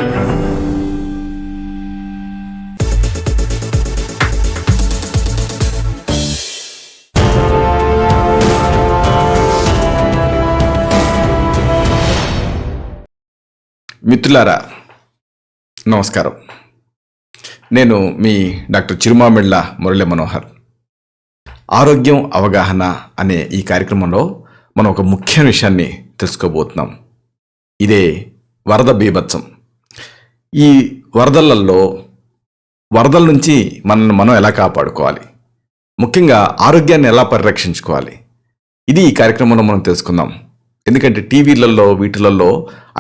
మిత్రులారా నమస్కారం. నేను మీ డాక్టర్ చిరుమామిళ్ళ మురళి మనోహర్. ఆరోగ్యం అవగాహన అనే ఈ కార్యక్రమంలో మనం ఒక ముఖ్యమైన విషయాన్ని తెలుసుకోబోతున్నాం. ఇదే వరద బీభత్సం. ఈ వరదల నుంచి మనం ఎలా కాపాడుకోవాలి, ముఖ్యంగా ఆరోగ్యాన్ని ఎలా పరిరక్షించుకోవాలి, ఇది ఈ కార్యక్రమంలో మనం తెలుసుకుందాం. ఎందుకంటే టీవీలలో వీటిలలో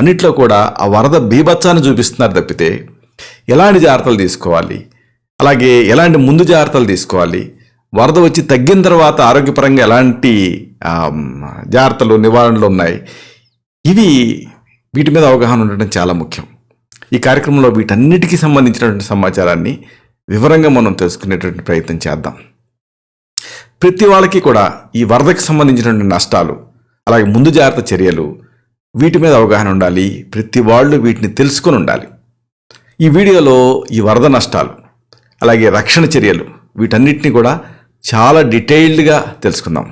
అన్నిట్లో కూడా ఆ వరద బీభత్సాన్ని చూపిస్తున్నారు తప్పితే ఎలాంటి జాగ్రత్తలు తీసుకోవాలి, అలాగే ఎలాంటి ముందు జాగ్రత్తలు తీసుకోవాలి, వరద వచ్చి తగ్గిన తర్వాత ఆరోగ్యపరంగా ఎలాంటి జాగ్రత్తలు నివారణలు ఉన్నాయి, వీటి మీద అవగాహన ఉండటం చాలా ముఖ్యం. ఈ కార్యక్రమంలో వీటన్నిటికీ సంబంధించినటువంటి సమాచారాన్ని వివరంగా మనం తెలుసుకునేటువంటి ప్రయత్నం చేద్దాం. ప్రతి వాళ్ళకి కూడా ఈ వరదకి సంబంధించినటువంటి నష్టాలు, అలాగే ముందు జాగ్రత్త చర్యలు, వీటి మీద అవగాహన ఉండాలి. ప్రతి వాళ్ళు వీటిని తెలుసుకొని ఉండాలి. ఈ వీడియోలో ఈ వరద నష్టాలు, అలాగే రక్షణ చర్యలు, వీటన్నిటిని కూడా చాలా డీటెయిల్డ్గా తెలుసుకుందాం.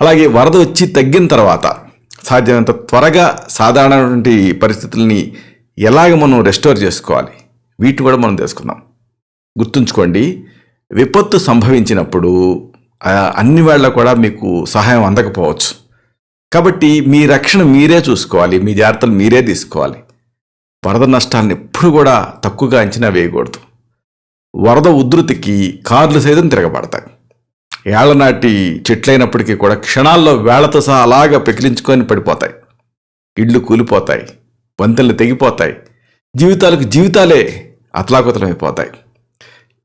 అలాగే వరద వచ్చి తగ్గిన తర్వాత సాధ్యమైనంత త్వరగా సాధారణమైనటువంటి పరిస్థితుల్ని ఎలాగ మనం రెస్టోర్ చేసుకోవాలి, వీటిని కూడా మనం తెలుసుకుందాం. గుర్తుంచుకోండి, విపత్తు సంభవించినప్పుడు అన్ని వేళ కూడా మీకు సహాయం అందకపోవచ్చు. కాబట్టి మీ రక్షణ మీరే చూసుకోవాలి, మీ జాగ్రత్తలు మీరే తీసుకోవాలి. వరద నష్టాలను ఎప్పుడు కూడా తక్కువగా అంచనా వేయకూడదు. వరద ఉధృతికి కార్లు సైతం తిరగబడతాయి. ఏళ్లనాటి చెట్లైనప్పటికీ కూడా క్షణాల్లో వేళ్లతో సహా అలాగా పెకిలించుకొని పడిపోతాయి. ఇళ్ళు కూలిపోతాయి, వంతెనలు తెగిపోతాయి, జీవితాలే అతలాకుతలమైపోతాయి.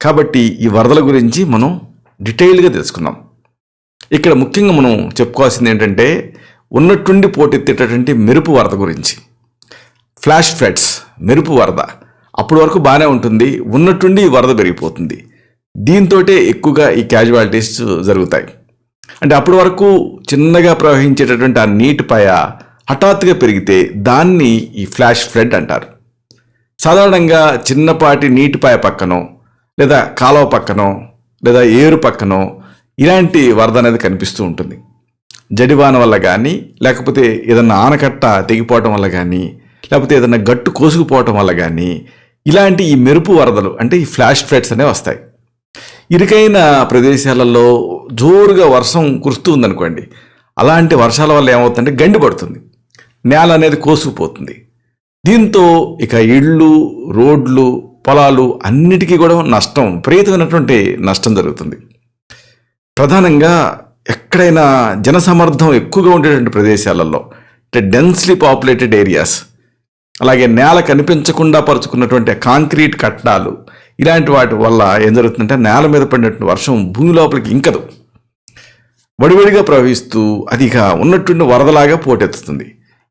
కాబట్టి ఈ వరదల గురించి మనం డీటెయిల్గా తెలుసుకుందాం. ఇక్కడ ముఖ్యంగా మనం చెప్పుకోవాల్సింది ఏంటంటే, ఉన్నట్టుండి పోటెత్తేటటువంటి మెరుపు వరద గురించి. ఫ్లాష్ ఫ్లడ్స్, మెరుపు వరద అప్పటి వరకు బాగానే ఉంటుంది, ఉన్నట్టుండి వరద పెరిగిపోతుంది. దీంతో ఎక్కువగా ఈ క్యాజువాలిటీస్ జరుగుతాయి. అంటే అప్పటి వరకు చిన్నగా ప్రవహించేటటువంటి ఆ నీటి పాయ హఠాత్తుగా పెరిగితే దాన్ని ఈ ఫ్లాష్ ఫ్లడ్ అంటారు. సాధారణంగా చిన్నపాటి నీటి పాయ పక్కనో, లేదా కాలువ పక్కనో, లేదా ఏరు పక్కనో ఇలాంటి వరద అనేది కనిపిస్తూ ఉంటుంది. జడివాన వల్ల కానీ, లేకపోతే ఏదన్నా ఆనకట్ట తెగిపోవటం వల్ల కానీ, లేకపోతే ఏదన్నా గట్టు కోసుకుపోవటం వల్ల కానీ ఇలాంటి ఈ మెరుపు వరదలు అంటే ఈ ఫ్లాష్ ఫ్లడ్స్ అనేవి వస్తాయి. ఇరుకైన ప్రదేశాలలో జోరుగా వర్షం కురుస్తూ ఉందనుకోండి, అలాంటి వర్షాల వల్ల ఏమవుతుందంటే గండి పడుతుంది, నేల అనేది కోసుకుపోతుంది. దీంతో ఇక ఇళ్ళు, రోడ్లు, పొలాలు అన్నిటికీ కూడా విపరీతమైనటువంటి నష్టం జరుగుతుంది. ప్రధానంగా ఎక్కడైనా జనసమర్థం ఎక్కువగా ఉండేటువంటి ప్రదేశాలలో, అంటే డెన్స్లీ పాపులేటెడ్ ఏరియాస్, అలాగే నేల కనిపించకుండా పరుచుకున్నటువంటి కాంక్రీట్ కట్టడాలు, ఇలాంటి వాటి వల్ల ఏం జరుగుతుందంటే నేల మీద పడినటువంటి వర్షం భూమి లోపలికి ఇంకదు, వడివడిగా ప్రవహిస్తూ అది ఇక ఉన్నటువంటి వరదలాగా పోటెత్తుతుంది.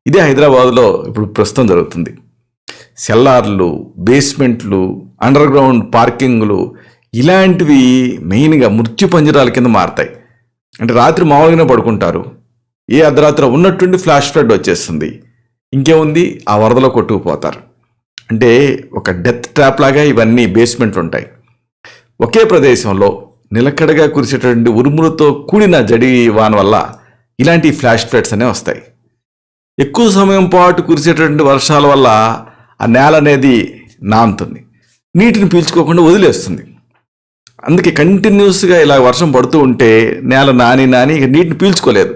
ఇదే హైదరాబాద్లో ఇప్పుడు ప్రస్తుతం జరుగుతుంది. సెల్లార్లు, బేస్మెంట్లు, అండర్ గ్రౌండ్ పార్కింగ్లు ఇలాంటివి మెయిన్గా మృత్యు పంజరాల కింద మారతాయి. అంటే రాత్రి మామూలుగానే పడుకుంటారు, ఏ అర్ధరాత్రి ఉన్నట్టుండి ఫ్లాష్ ఫ్లడ్ వచ్చేస్తుంది, ఇంకేముంది ఆ వరదలో కొట్టుకుపోతారు. అంటే ఒక డెత్ ట్రాప్ లాగా ఇవన్నీ బేస్మెంట్లు ఉంటాయి. ఒకే ప్రదేశంలో నిలకడగా కురిసేటువంటి ఉరుములతో కూడిన జడి వాన వల్ల ఇలాంటి ఫ్లాష్ ఫ్లడ్స్ అనేవి వస్తాయి. ఎక్కువ సమయం పాటు కురిసేటటువంటి వర్షాల వల్ల ఆ నేల అనేది నానుతుంది, నీటిని పీల్చుకోకుండా వదిలేస్తుంది. అందుకే కంటిన్యూస్గా ఇలా వర్షం పడుతూ ఉంటే నేల నాని ఇక నీటిని పీల్చుకోలేదు,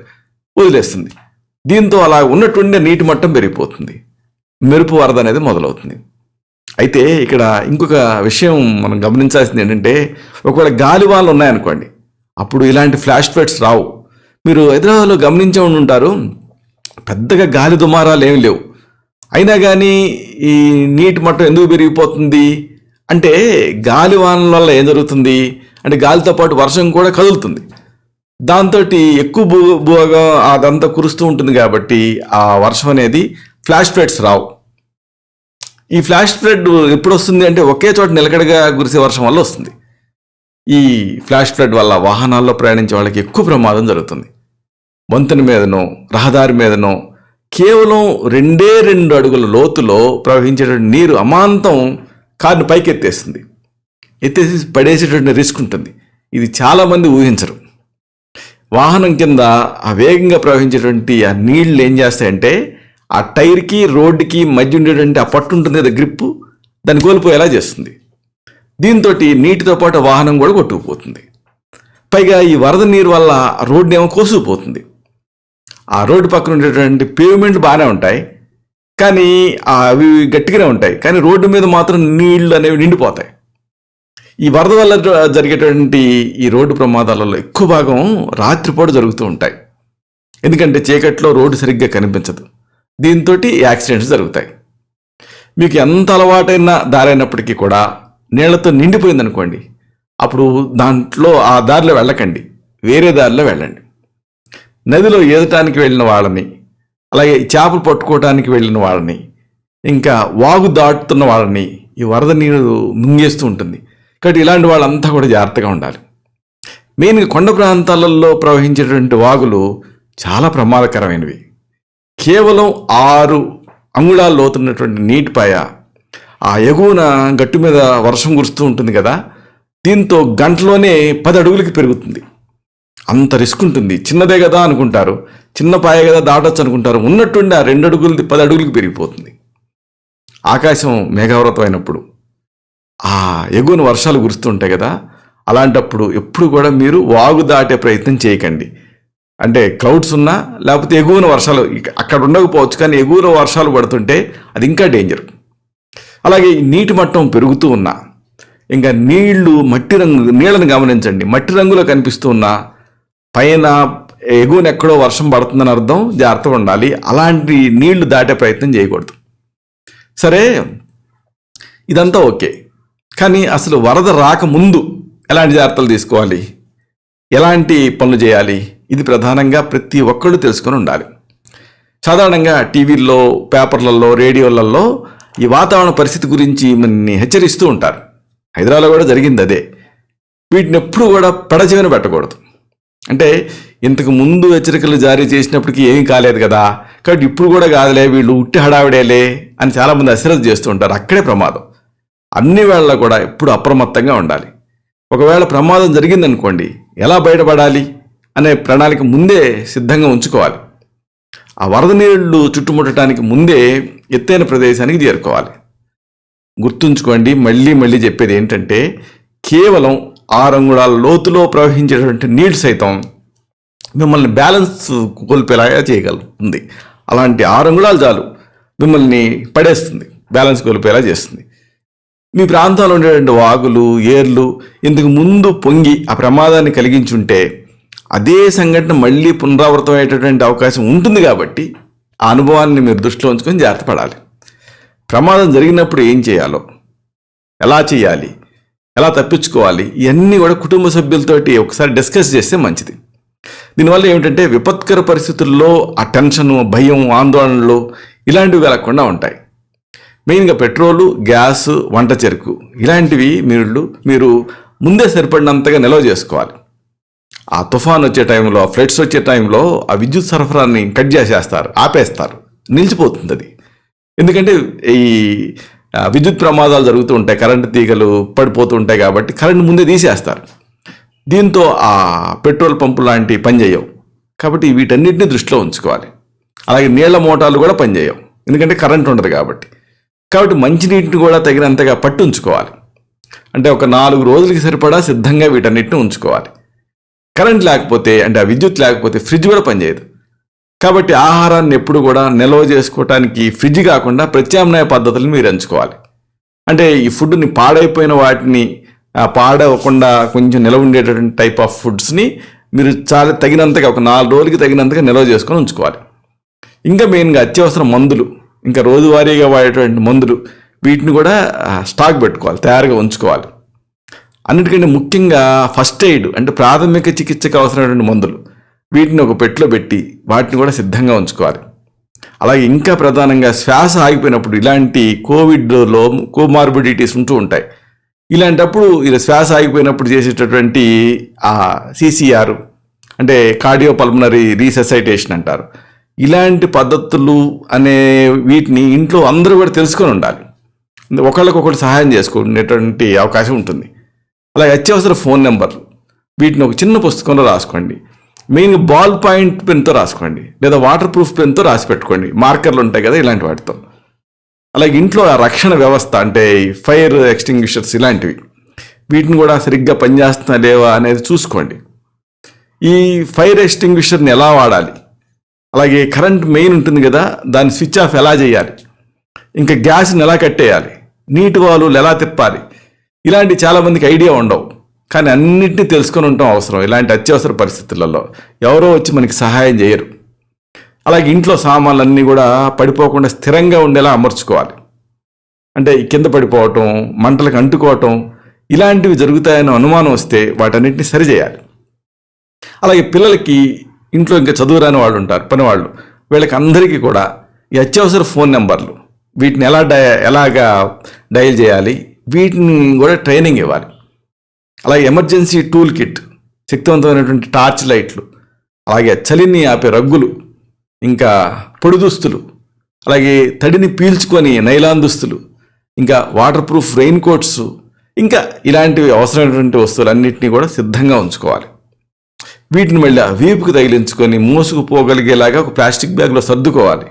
వదిలేస్తుంది. దీంతో అలా ఉన్నట్టుండే నీటి మట్టం పెరిగిపోతుంది, మెరుపు వరద అనేది మొదలవుతుంది. అయితే ఇక్కడ ఇంకొక విషయం మనం గమనించాల్సింది ఏంటంటే, ఒకవేళ గాలివానలు ఉన్నాయనుకోండి, అప్పుడు ఇలాంటి ఫ్లాష్ ఫ్లడ్స్ రావు. మీరు హైదరాబాద్లో గమనించే ఉంటారు, పెద్దగా గాలి దుమారాలు ఏమి లేవు, అయినా కానీ ఈ నీటి మట్టం ఎందుకు పెరిగిపోతుంది అంటే, గాలివానల వల్ల ఏం జరుగుతుంది అంటే గాలితో పాటు వర్షం కూడా కదులుతుంది. దాంతో ఎక్కువ భూభాగం అదంతా కురుస్తూ ఉంటుంది కాబట్టి ఆ వర్షం అనేది ఫ్లాష్ ఫ్లడ్స్ రావు. ఈ ఫ్లాష్ ఫ్లడ్ ఎప్పుడు వస్తుంది అంటే ఒకే చోట నిలకడగా కురిసే వర్షం వల్ల వస్తుంది. ఈ ఫ్లాష్ ఫ్లడ్ వల్ల వాహనాల్లో ప్రయాణించే వాళ్ళకి ఎక్కువ ప్రమాదం జరుగుతుంది. వంతెన మీదనో, రహదారి మీదనో కేవలం 2 అడుగుల లోతులో ప్రవహించేటువంటి నీరు అమాంతం కారుని పైకి ఎత్తేసి పడేసేటువంటి రిస్క్ ఉంటుంది. ఇది చాలామంది ఊహించరు. వాహనం కింద ఆ వేగంగా ప్రవహించేటువంటి ఆ నీళ్లు ఏం చేస్తాయంటే ఆ టైర్కి రోడ్డుకి మధ్య ఉండేటువంటి ఆ పట్టు ఉంటుంది కదా, గ్రిప్పు, దాన్ని కోల్పోయేలా చేస్తుంది. దీంతో నీటితో పాటు వాహనం కూడా కొట్టుకుపోతుంది. పైగా ఈ వరద నీరు వల్ల రోడ్డు ఏమో కోసుకుపోతుంది. ఆ రోడ్డు పక్కన ఉండేటువంటి పేవ్మెంట్లు బాగానే ఉంటాయి, కానీ అవి గట్టిగానే ఉంటాయి, కానీ రోడ్డు మీద మాత్రం నీళ్లు అనేవి నిండిపోతాయి. ఈ వరద వల్ల జరిగేటువంటి ఈ రోడ్డు ప్రమాదాలలో ఎక్కువ భాగం రాత్రిపూట జరుగుతూ ఉంటాయి. ఎందుకంటే చీకట్లో రోడ్డు సరిగ్గా కనిపించదు. దీంతో యాక్సిడెంట్స్ జరుగుతాయి. మీకు ఎంత అలవాటైన దారైనప్పటికీ కూడా నీళ్లతో నిండిపోయిందనుకోండి, అప్పుడు దాంట్లో ఆ దారిలో వెళ్ళకండి, వేరే దారిలో వెళ్ళండి. నదిలో ఈదటానికి వెళ్ళిన వాళ్ళని, అలాగే చేపలు పట్టుకోవడానికి వెళ్ళిన వాళ్ళని, ఇంకా వాగు దాటుతున్న వాళ్ళని ఈ వరద నీరు ముంగేస్తూ ఉంటుంది. కాబట్టి ఇలాంటి వాళ్ళంతా కూడా జాగ్రత్తగా ఉండాలి. మెయిన్గా కొండ ప్రాంతాలలో ప్రవహించేటువంటి వాగులు చాలా ప్రమాదకరమైనవి. కేవలం 6 అంగుళాల లోతున్నటువంటి నీటిపాయ ఆ ఎగువన గట్టు మీద వర్షం కురుస్తూ ఉంటుంది కదా, దీంతో గంటలోనే 10 అడుగులకి పెరుగుతుంది. అంత రిస్క్ ఉంటుంది. చిన్నదే కదా అనుకుంటారు, చిన్న పాయ కదా దాటొచ్చు అనుకుంటారు, ఉన్నట్టుండి ఆ 2 అడుగులది 10 అడుగులకి పెరిగిపోతుంది. ఆకాశం మేఘావృతం అయినప్పుడు ఆ ఎగువన వర్షాలు కురుస్తుంటాయి కదా, అలాంటప్పుడు ఎప్పుడు కూడా మీరు వాగు దాటే ప్రయత్నం చేయకండి. అంటే క్లౌడ్స్ ఉన్నా లేకపోతే ఎగువన వర్షాలు అక్కడ ఉండకపోవచ్చు, కానీ ఎగువన వర్షాలు పడుతుంటే అది ఇంకా డేంజర్. అలాగే ఈ నీటి మట్టం పెరుగుతూ ఉన్నా, ఇంకా నీళ్ళని గమనించండి, మట్టి రంగులో కనిపిస్తూ ఉన్నా పైన ఎగువన ఎక్కడో వర్షం పడుతుందని అర్థం, జాగ్రత్తగా ఉండాలి. అలాంటి నీళ్లు దాటే ప్రయత్నం చేయకూడదు. సరే, ఇదంతా ఓకే, కానీ అసలు వరద రాకముందు ఎలాంటి జాగ్రత్తలు తీసుకోవాలి, ఎలాంటి పనులు చేయాలి, ఇది ప్రధానంగా ప్రతి ఒక్కళ్ళు తెలుసుకొని ఉండాలి. సాధారణంగా టీవీల్లో, పేపర్లలో, రేడియోలలో ఈ వాతావరణ పరిస్థితి గురించి మనని హెచ్చరిస్తూ ఉంటారు. హైదరాబాద్లో కూడా జరిగింది అదే. వీటిని ఎప్పుడు కూడా పెడచెవిన పెట్టకూడదు. అంటే ఇంతకు ముందు హెచ్చరికలు జారీ చేసినప్పటికీ ఏమీ కాలేదు కదా, కాబట్టి ఇప్పుడు కూడా కాదులే, వీళ్ళు ఉట్టి హడావిడేలే అని చాలామంది అశ్రద్ధ చేస్తూ ఉంటారు. అక్కడే ప్రమాదం. అన్ని వేళలా కూడా ఎప్పుడు అప్రమత్తంగా ఉండాలి. ఒకవేళ ప్రమాదం జరిగిందనుకోండి, ఎలా బయటపడాలి అనే ప్రణాళిక ముందే సిద్ధంగా ఉంచుకోవాలి. ఆ వరద నీళ్లు చుట్టుముట్టడానికి ముందే ఎత్తైన ప్రదేశానికి చేరుకోవాలి. గుర్తుంచుకోండి, మళ్ళీ చెప్పేది ఏంటంటే, కేవలం 6 అంగుళాల లోతులో ప్రవహించేటువంటి నీళ్లు సైతం మిమ్మల్ని బ్యాలెన్స్ కోల్పోయేలాగా చేయగలుగుతుంది. అలాంటి 6 అంగుళాలు చాలు మిమ్మల్ని పడేస్తుంది, బ్యాలెన్స్ కోల్పోయేలా చేస్తుంది. మీ ప్రాంతంలో ఉండేటువంటి వాగులు, ఏర్లు ఇంతకు ముందు పొంగి ఆ ప్రమాదాన్ని కలిగించుంటే అదే సంఘటన మళ్ళీ పునరావృతం అయ్యేటటువంటి అవకాశం ఉంటుంది. కాబట్టి ఆ అనుభవాన్ని మీరు దృష్టిలో ఉంచుకొని జాగ్రత్త పడాలి. ప్రమాదం జరిగినప్పుడు ఏం చేయాలో, ఎలా చేయాలి, ఎలా తప్పించుకోవాలి, ఇవన్నీ కూడా కుటుంబ సభ్యులతోటి ఒకసారి డిస్కస్ చేస్తే మంచిది. దీనివల్ల ఏమిటంటే విపత్కర పరిస్థితుల్లో ఆ టెన్షన్, భయం, ఆందోళనలు ఇలాంటివి కలగకుండా ఉంటాయి. మెయిన్గా పెట్రోలు, గ్యాస్, వంట చెరుకు ఇలాంటివి మీరు ముందే సరిపడినంతగా నిల్వ చేసుకోవాలి. ఆ తుఫాన్ వచ్చే టైంలో, ఆ ఫ్లడ్స్ వచ్చే టైంలో ఆ విద్యుత్ సరఫరాని కట్ చేసేస్తారు, ఆపేస్తారు, నిలిచిపోతుంది అది. ఎందుకంటే ఈ విద్యుత్ ప్రమాదాలు జరుగుతూ ఉంటాయి, కరెంటు తీగలు పడిపోతూ ఉంటాయి, కాబట్టి కరెంటు ముందే తీసేస్తారు. దీంతో ఆ పెట్రోల్ పంపు లాంటివి పనిచేయవు. కాబట్టి వీటన్నిటిని దృష్టిలో ఉంచుకోవాలి. అలాగే నీళ్ల మోటార్లు కూడా పనిచేయవు, ఎందుకంటే కరెంట్ ఉండదు కాబట్టి. మంచినీటిని కూడా తగినంతగా పట్టు ఉంచుకోవాలి. అంటే ఒక 4 రోజులకి సరిపడా సిద్ధంగా వీటన్నిటిని ఉంచుకోవాలి. కరెంట్ లేకపోతే, అంటే ఆ విద్యుత్ లేకపోతే ఫ్రిడ్జ్ కూడా పనిచేయదు. కాబట్టి ఆహారాన్ని ఎప్పుడు కూడా నిల్వ చేసుకోవటానికి ఫ్రిడ్జ్ కాకుండా ప్రత్యామ్నాయ పద్ధతులను మీరు ఎంచుకోవాలి. అంటే ఈ ఫుడ్ని పాడైపోయిన వాటిని పాడవకుండా కొంచెం నిల్వ ఉండేటటువంటి టైప్ ఆఫ్ ఫుడ్స్ని మీరు చాలా తగినంతగా ఒక 4 రోజులకి తగినంతగా నిల్వ చేసుకొని ఉంచుకోవాలి. ఇంకా మెయిన్గా అత్యవసర మందులు, ఇంకా రోజువారీగా వాడేటువంటి మందులు, వీటిని కూడా స్టాక్ పెట్టుకోవాలి, తయారుగా ఉంచుకోవాలి. అన్నిటికంటే ముఖ్యంగా ఫస్ట్ ఎయిడ్, అంటే ప్రాథమిక చికిత్సకు అవసరమైనటువంటి మందులు, వీటిని ఒక పెట్టెలో పెట్టి వాటిని కూడా సిద్ధంగా ఉంచుకోవాలి. అలాగే ఇంకా ప్రధానంగా శ్వాస ఆగిపోయినప్పుడు, ఇలాంటి కోవిడ్లో కోమార్బిడిటీస్ ఉంటూ ఉంటాయి. ఇలాంటప్పుడు ఇలా శ్వాస ఆగిపోయినప్పుడు చేసేటటువంటి CCR, అంటే కార్డియోపల్మనరీ రీసెసైటేషన్ అంటారు. ఇలాంటి పద్ధతులు అనే వీటిని ఇంట్లో అందరూ కూడా తెలుసుకొని ఉండాలి. ఒకళ్ళకొకళ్ళు సహాయం చేసుకునేటువంటి అవకాశం ఉంటుంది. అలాగే అత్యవసర ఫోన్ నెంబర్లు వీటిని ఒక చిన్న పుస్తకంలో రాసుకోండి. మెయిన్గా బాల్ పాయింట్ పెన్తో రాసుకోండి, లేదా వాటర్ ప్రూఫ్ పెన్తో రాసి పెట్టుకోండి. మార్కర్లు ఉంటాయి కదా ఇలాంటి వాటితో. అలాగే ఇంట్లో ఆ రక్షణ వ్యవస్థ అంటే ఫైర్ ఎక్స్టింగ్విషర్స్ ఇలాంటివి, వీటిని కూడా సరిగ్గా పనిచేస్తున్నా లేవా అనేది చూసుకోండి. ఈ ఫైర్ ఎక్స్టింగ్విషర్ని ఎలా వాడాలి, అలాగే కరెంట్ మెయిన్ ఉంటుంది కదా దాన్ని స్విచ్ ఆఫ్ ఎలా చేయాలి, ఇంకా గ్యాస్ని ఎలా కట్టేయాలి, నీటి వాల్వులు ఎలా తిప్పాలి, ఇలాంటి చాలామందికి ఐడియా ఉండవు. కానీ అన్నింటినీ తెలుసుకొని ఉండటం అవసరం. ఇలాంటి అత్యవసర పరిస్థితులలో ఎవరో వచ్చి మనకి సహాయం చేయరు. అలాగే ఇంట్లో సామాన్లన్నీ కూడా పడిపోకుండా స్థిరంగా ఉండేలా అమర్చుకోవాలి. అంటే కింద పడిపోవటం, మంటలకు అంటుకోవటం ఇలాంటివి జరుగుతాయని అనుమానం వస్తే వాటన్నిటిని సరిచేయాలి. అలాగే పిల్లలకి ఇంట్లో ఇంకా చదువురాని వాళ్ళు ఉంటారు, పనివాళ్ళు, వీళ్ళకి అందరికీ కూడా ఈ అత్యవసర ఫోన్ నెంబర్లు వీటిని ఎలాగా డయల్ చేయాలి, వీటిని కూడా ట్రైనింగ్ ఇవ్వాలి. అలాగే ఎమర్జెన్సీ టూల్ కిట్, శక్తివంతమైనటువంటి టార్చ్ లైట్లు, అలాగే చలిని ఆపే రగ్గులు, ఇంకా పొడి దుస్తులు, అలాగే తడిని పీల్చుకొని నైలాన్ దుస్తులు, ఇంకా వాటర్ ప్రూఫ్ రెయిన్ కోట్స్, ఇంకా ఇలాంటివి అవసరమైనటువంటి వస్తువులన్నింటినీ కూడా సిద్ధంగా ఉంచుకోవాలి. వీటిని మళ్ళీ వీపుకు తగిలించుకొని మోసుకుపోగలిగేలాగా ఒక ప్లాస్టిక్ బ్యాగ్లో సర్దుకోవాలి.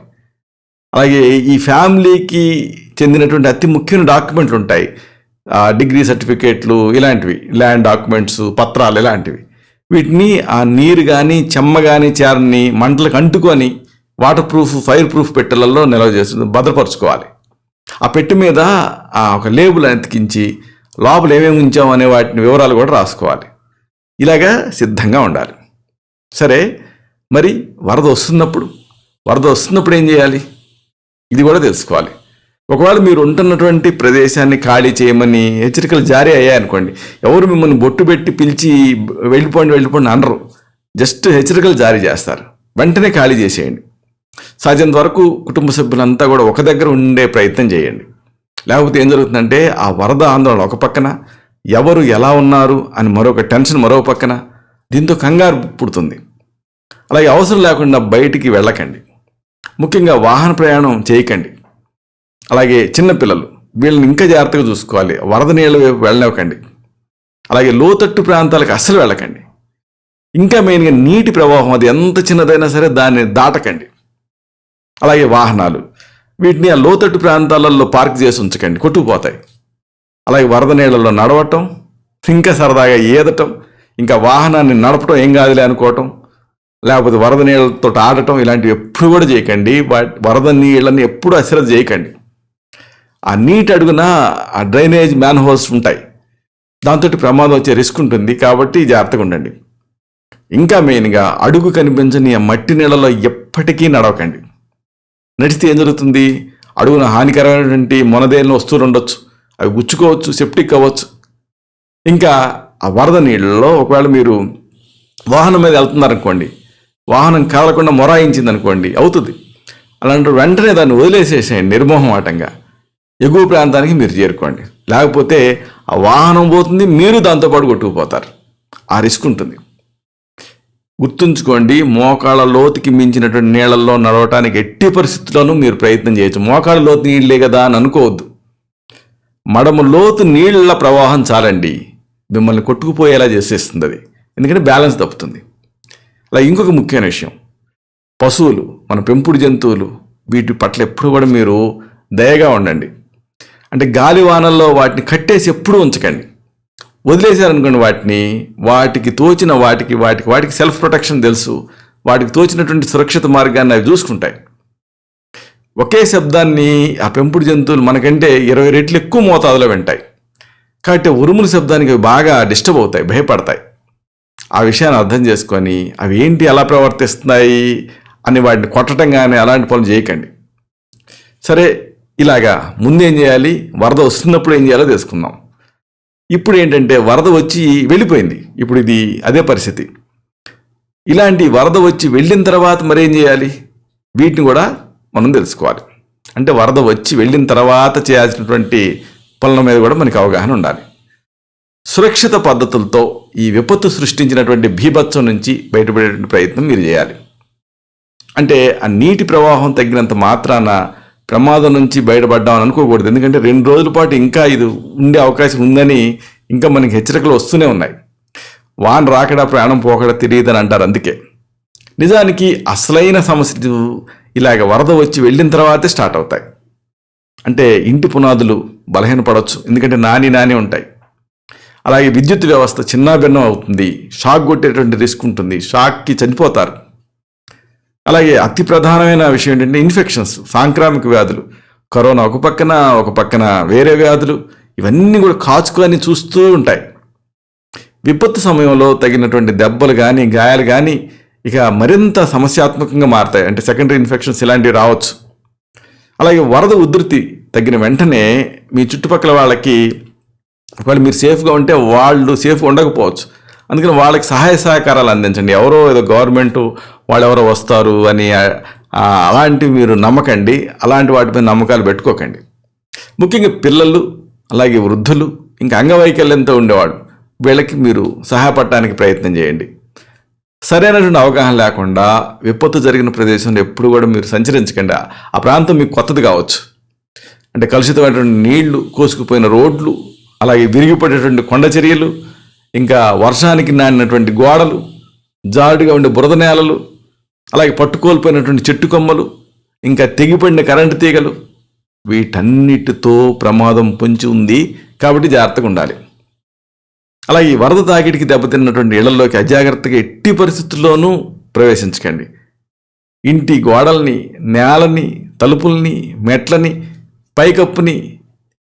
అలాగే ఈ ఫ్యామిలీకి చెందినటువంటి అతి ముఖ్యమైన డాక్యుమెంట్లు ఉంటాయి, డిగ్రీ సర్టిఫికేట్లు ఇలాంటివి, ల్యాండ్ డాక్యుమెంట్స్, పత్రాలు ఇలాంటివి. వీటిని ఆ నీరు కానీ చెమ్మ కానీ చేరని మంటలకు అంటుకొని వాటర్ ప్రూఫ్ ఫైర్ ప్రూఫ్ పెట్టెలలో నిల్వ చేసి భద్రపరచుకోవాలి. ఆ పెట్టె మీద ఒక లేబుల్ అతికించి లోపల ఏమేమి ఉంచాం అనే వాటిని వివరాలు కూడా రాసుకోవాలి. ఇలాగా సిద్ధంగా ఉండాలి. సరే, మరి వరద వస్తున్నప్పుడు ఏం చేయాలి, ఇది కూడా తెలుసుకోవాలి. ఒకవేళ మీరు ఉంటున్నటువంటి ప్రదేశాన్ని ఖాళీ చేయమని హెచ్చరికలు జారీ అయ్యాయనుకోండి, ఎవరు మిమ్మల్ని బొట్టు పెట్టి పిలిచి వెళ్ళిపోండి అనరు. జస్ట్ హెచ్చరికలు జారీ చేస్తారు. వెంటనే ఖాళీ చేసేయండి. సాధ్యంత వరకు కుటుంబ సభ్యులంతా కూడా ఒక దగ్గర ఉండే ప్రయత్నం చేయండి. లేకపోతే ఏం జరుగుతుందంటే ఆ వరద ఆందోళన ఒక పక్కన, ఎవరు ఎలా ఉన్నారు అని మరొక టెన్షన్ మరో పక్కన, దీంతో కంగారు పుడుతుంది. అలాగే అవసరం లేకుండా బయటికి వెళ్ళకండి. ముఖ్యంగా వాహన ప్రయాణం చేయకండి. అలాగే చిన్నపిల్లలు, వీళ్ళని ఇంకా జాగ్రత్తగా చూసుకోవాలి. వరద నీళ్ళ వైపు వెళ్ళనివ్వకండి. అలాగే లోతట్టు ప్రాంతాలకు అస్సలు వెళ్ళకండి. ఇంకా మెయిన్గా నీటి ప్రవాహం అది ఎంత చిన్నదైనా సరే దాన్ని దాటకండి. అలాగే వాహనాలు, వీటిని ఆ లోతట్టు ప్రాంతాలలో పార్క్ చేసి ఉంచకండి, కొట్టుకుపోతాయి. అలాగే వరద నీళ్ళలో నడవటం, ఇంకా సరదాగా ఈదటం, ఇంకా వాహనాన్ని నడపటం ఏం కాదులే అనుకోవటం, లేకపోతే వరద నీళ్ళతో ఆడటం ఇలాంటివి ఎప్పుడు కూడా చేయకండి. వరద నీళ్ళని ఎప్పుడు అశ్రద్ధ చేయకండి. ఆ నీటి అడుగున ఆ డ్రైనేజ్ మ్యాన్ హోల్స్ ఉంటాయి, దాంతో ప్రమాదం వచ్చే రిస్క్ ఉంటుంది. కాబట్టి జాగ్రత్తగా ఉండండి. ఇంకా మెయిన్గా అడుగు కనిపించని ఆ మట్టి నీళ్ళలో ఎప్పటికీ నడవకండి. నడిస్తే ఏం జరుగుతుంది, అడుగున హానికరమైనటువంటి మొనదేలిన వస్తువులు ఉండొచ్చు, అవి గుచ్చుకోవచ్చు, సెప్టిక్ అవ్వచ్చు. ఇంకా ఆ వరద నీళ్ళలో ఒకవేళ మీరు వాహనం మీద వెళ్తున్నారనుకోండి, వాహనం కాలకుండా మొరాయించింది అనుకోండి, అవుతుంది. అలాంటి వెంటనే దాన్ని వదిలేసేసేయండి నిర్మోహమాటంగా. ఎగువ ప్రాంతానికి మీరు చేరుకోండి. లేకపోతే ఆ వాహనం పోతుంది, మీరు దాంతోపాటు కొట్టుకుపోతారు. ఆ రిస్క్ ఉంటుంది. గుర్తుంచుకోండి, మోకాళ్ళ లోతుకి మించినటువంటి నీళ్ళల్లో నడవటానికి ఎట్టి పరిస్థితుల్లోనూ మీరు ప్రయత్నం చేయొచ్చు. మోకాళ్ళ లోతు నీళ్ళే కదా అని అనుకోవద్దు. మడమ లోతు నీళ్ళ ప్రవాహం చాలండి, మిమ్మల్ని కొట్టుకుపోయేలా చేసేస్తుంది అది. ఎందుకంటే బ్యాలెన్స్ తప్పుతుంది. అలా ఇంకొక ముఖ్యమైన విషయం, పశువులు, మన పెంపుడు జంతువులు, వీటి పట్ల ఎప్పుడు కూడా మీరు దయగా ఉండండి. అంటే గాలివానల్లో వాటిని కట్టేసి ఎప్పుడూ ఉంచకండి. వదిలేశారనుకోండి వాటికి తోచిన వాటికి సెల్ఫ్ ప్రొటెక్షన్ తెలుసు. వాటికి తోచినటువంటి సురక్షిత మార్గాన్ని అవి చూసుకుంటాయి. ఒకే శబ్దాన్ని ఆ పెంపుడు జంతువులు మనకంటే 20 రెట్లు ఎక్కువ మోతాదులో వింటాయి. కాబట్టి ఉరుముల శబ్దానికి అవి బాగా డిస్టర్బ్ అవుతాయి, భయపడతాయి. ఆ విషయాన్ని అర్థం చేసుకొని అవి ఏంటి ఎలా ప్రవర్తిస్తున్నాయి అని వాటిని కొట్టడం కానీ అలాంటి పనులు చేయకండి. సరే, ఇలాగా ముందేం చేయాలి, వరద వస్తున్నప్పుడు ఏం చేయాలో తెలుసుకుందాం. ఇప్పుడు ఏంటంటే వరద వచ్చి వెళ్ళిపోయింది, ఇప్పుడు ఇది అదే పరిస్థితి. ఇలాంటి వరద వచ్చి వెళ్ళిన తర్వాత మరేం చేయాలి, వీటిని కూడా మనం తెలుసుకోవాలి. అంటే వరద వచ్చి వెళ్ళిన తర్వాత చేయాల్సినటువంటి పనుల మీద కూడా మనకి అవగాహన ఉండాలి. సురక్షిత పద్ధతులతో ఈ విపత్తు సృష్టించినటువంటి బీభత్సం నుంచి బయటపడేటువంటి ప్రయత్నం మీరు చేయాలి. అంటే ఆ నీటి ప్రవాహం తగ్గినంత మాత్రాన ప్రమాదం నుంచి బయటపడ్డామని అనుకోకూడదు. ఎందుకంటే 2 రోజుల పాటు ఇంకా ఇది ఉండే అవకాశం ఉందని ఇంకా మనకి హెచ్చరికలు వస్తూనే ఉన్నాయి. వాన రాకడా ప్రాణం పోకడా తెలియదని అంటారు. అందుకే నిజానికి అసలైన సమస్యలు ఇలాగ వరద వచ్చి వెళ్ళిన తర్వాతే స్టార్ట్ అవుతాయి. అంటే ఇంటి పునాదులు బలహీనపడవచ్చు, ఎందుకంటే నాని ఉంటాయి. అలాగే విద్యుత్ వ్యవస్థ చిన్నాభిన్నం అవుతుంది, షాక్ కొట్టేటువంటి రిస్క్ ఉంటుంది, షాక్కి చనిపోతారు. అలాగే అతి ప్రధానమైన విషయం ఏంటంటే ఇన్ఫెక్షన్స్, సాంక్రామిక వ్యాధులు, కరోనా ఒక పక్కన వేరే వ్యాధులు, ఇవన్నీ కూడా కాచుకొని చూస్తూ ఉంటాయి. విపత్తు సమయంలో తగినటువంటి దెబ్బలు కానీ గాయాలు కానీ ఇక మరింత సమస్యాత్మకంగా మారతాయి. అంటే సెకండరీ ఇన్ఫెక్షన్స్ ఇలాంటివి రావచ్చు. అలాగే వరద ఉధృతి తగ్గిన వెంటనే మీ చుట్టుపక్కల వాళ్ళకి ఒకవేళ మీరు సేఫ్గా ఉంటే వాళ్ళు సేఫ్గా ఉండకపోవచ్చు. అందుకని వాళ్ళకి సహాయ సహకారాలు అందించండి. ఎవరో ఏదో గవర్నమెంట్ వాళ్ళెవరో వస్తారు అని అలాంటివి మీరు నమ్మకండి. అలాంటి వాటిపై నమ్మకాలు పెట్టుకోకండి. ముఖ్యంగా పిల్లలు, అలాగే వృద్ధులు, ఇంకా అంగవైకల్యంతో ఉండేవాళ్ళు, వీళ్ళకి మీరు సహాయపడటానికి ప్రయత్నం చేయండి. సరైనటువంటి అవగాహన లేకుండా విపత్తు జరిగిన ప్రదేశంలో ఎప్పుడు కూడా మీరు సంచరించకండి. ఆ ప్రాంతం మీకు కొత్తది కావచ్చు. అంటే కలుషితమైనటువంటి నీళ్లు, కోసుకుపోయిన రోడ్లు, అలాగే విరిగిపడేటువంటి కొండ చర్యలు, ఇంకా వర్షానికి నానినటువంటి గోడలు, జారుడుగా ఉండే బురద నేలలు, అలాగే పట్టుకోల్పోయినటువంటి చెట్టు కొమ్మలు, ఇంకా తెగిపడిన కరెంటు తీగలు, వీటన్నిటితో ప్రమాదం పొంచి ఉంది. కాబట్టి జాగ్రత్తగా ఉండాలి. అలాగే ఈ వరద తాకిడికి దెబ్బతిన్నటువంటి ఇళ్లలోకి అజాగ్రత్తగా ఎట్టి పరిస్థితుల్లోనూ ప్రవేశించకండి. ఇంటి గోడల్ని, నేలని, తలుపుల్ని, మెట్లని, పైకప్పుని,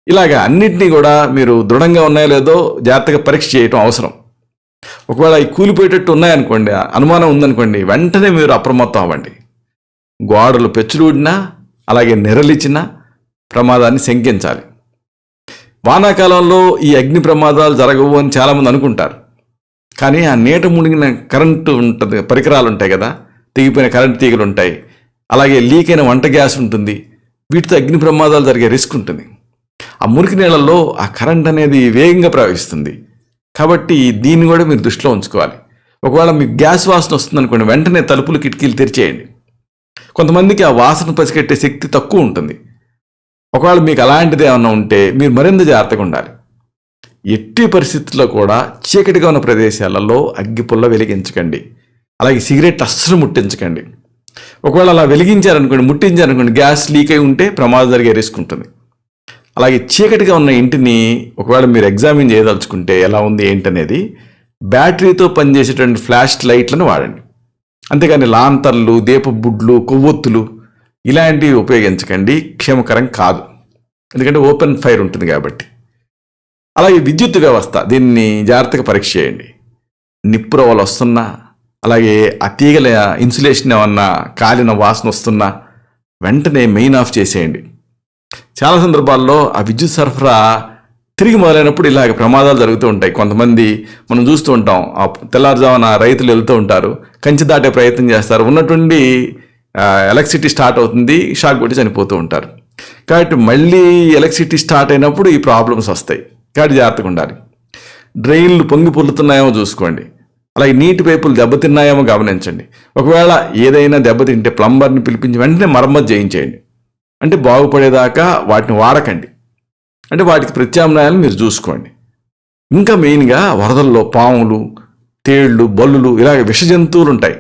ఇలాగా అన్నింటినీ కూడా మీరు దృఢంగా ఉన్నాయో లేదో జాగ్రత్తగా పరీక్ష చేయటం అవసరం. ఒకవేళ ఈ కూలిపోయేటట్టు ఉన్నాయనుకోండి, అనుమానం ఉందనుకోండి, వెంటనే మీరు అప్రమత్తం అవ్వండి. గోడలు పెచ్చులుడినా, అలాగే నెరలిచ్చినా ప్రమాదాన్ని శంకించాలి. వానాకాలంలో ఈ అగ్ని ప్రమాదాలు జరగవు అని చాలామంది అనుకుంటారు. కానీ ఆ నీట మునిగిన కరెంటు ఉంటుంది, పరికరాలు ఉంటాయి కదా, తెగిపోయిన కరెంటు తీగలు ఉంటాయి, అలాగే లీక్ అయిన వంట గ్యాస్ ఉంటుంది. వీటితో అగ్ని ప్రమాదాలు జరిగే రిస్క్ ఉంటుంది. ఆ మురికి నీళ్ళల్లో ఆ కరెంట్ అనేది వేగంగా ప్రవహిస్తుంది. కాబట్టి దీన్ని కూడా మీరు దృష్టిలో ఉంచుకోవాలి. ఒకవేళ మీకు గ్యాస్ వాసన వస్తుందనుకోండి, వెంటనే తలుపులు, కిటికీలు తెరిచేయండి. కొంతమందికి ఆ వాసన పసిగట్టే శక్తి తక్కువ ఉంటుంది. ఒకవేళ మీకు అలాంటిది ఏమన్నా ఉంటే మీరు మరింత జాగ్రత్తగా ఉండాలి. ఎట్టి పరిస్థితుల్లో కూడా చీకటిగా ఉన్న ప్రదేశాలలో అగ్గిపుల్ల వెలిగించకండి. అలాగే సిగరెట్ అస్సలు ముట్టించకండి. ఒకవేళ అలా వెలిగించారనుకోండి, ముట్టించారనుకోండి, గ్యాస్ లీక్ అయి ఉంటే ప్రమాదం జరిగే రిస్క్ ఉంటుంది. అలాగే చీకటిగా ఉన్న ఇంటిని ఒకవేళ మీరు ఎగ్జామిన్ చేయదలుచుకుంటే ఎలా ఉంది ఏంటనేది బ్యాటరీతో పనిచేసేటువంటి ఫ్లాష్ లైట్లను వాడండి. అంతేగాని లాంతర్లు, దీపబుడ్లు, కొవ్వొత్తులు ఇలాంటివి ఉపయోగించకండి. క్షేమకరం కాదు, ఎందుకంటే ఓపెన్ ఫైర్ ఉంటుంది కాబట్టి. అలాగే విద్యుత్ వ్యవస్థ, దీన్ని జాగ్రత్తగా పరీక్ష చేయండి. నిప్పురవలు వస్తున్నా, అలాగే ఆ తీగల ఇన్సులేషన్ ఏమన్నా కాలిన వాసన వస్తున్నా వెంటనే మెయిన్ ఆఫ్ చేసేయండి. చాలా సందర్భాల్లో ఆ విద్యుత్ సరఫరా తిరిగి మొదలైనప్పుడు ఇలాగ ప్రమాదాలు జరుగుతూ ఉంటాయి. కొంతమంది మనం చూస్తూ ఉంటాం, ఆ తెల్లారుజామున రైతులు వెళ్తూ ఉంటారు, కంచి దాటే ప్రయత్నం చేస్తారు, ఉన్నటువంటి ఎలక్ట్రిసిటీ స్టార్ట్ అవుతుంది, షాక్ కొట్టి చనిపోతూ ఉంటారు. కాబట్టి మళ్ళీ ఎలక్ట్రిసిటీ స్టార్ట్ అయినప్పుడు ఈ ప్రాబ్లమ్స్ వస్తాయి. కాబట్టి జాగ్రత్తగా ఉండాలి. డ్రైన్లు పొంగి పొర్లుతున్నాయేమో చూసుకోండి. అలాగే నీటి పైపులు దెబ్బతిన్నాయేమో గమనించండి. ఒకవేళ ఏదైనా దెబ్బతింటే ప్లంబర్ని పిలిపించి వెంటనే మరమ్మతు చేయించేయండి. అంటే బాగుపడేదాకా వాటిని వాడకండి. అంటే వాటికి ప్రత్యామ్నాయాలు మీరు చూసుకోండి. ఇంకా మెయిన్గా వరదల్లో పాములు, తేళ్లు, బల్లులు, ఇలాగ విష జంతువులు ఉంటాయి.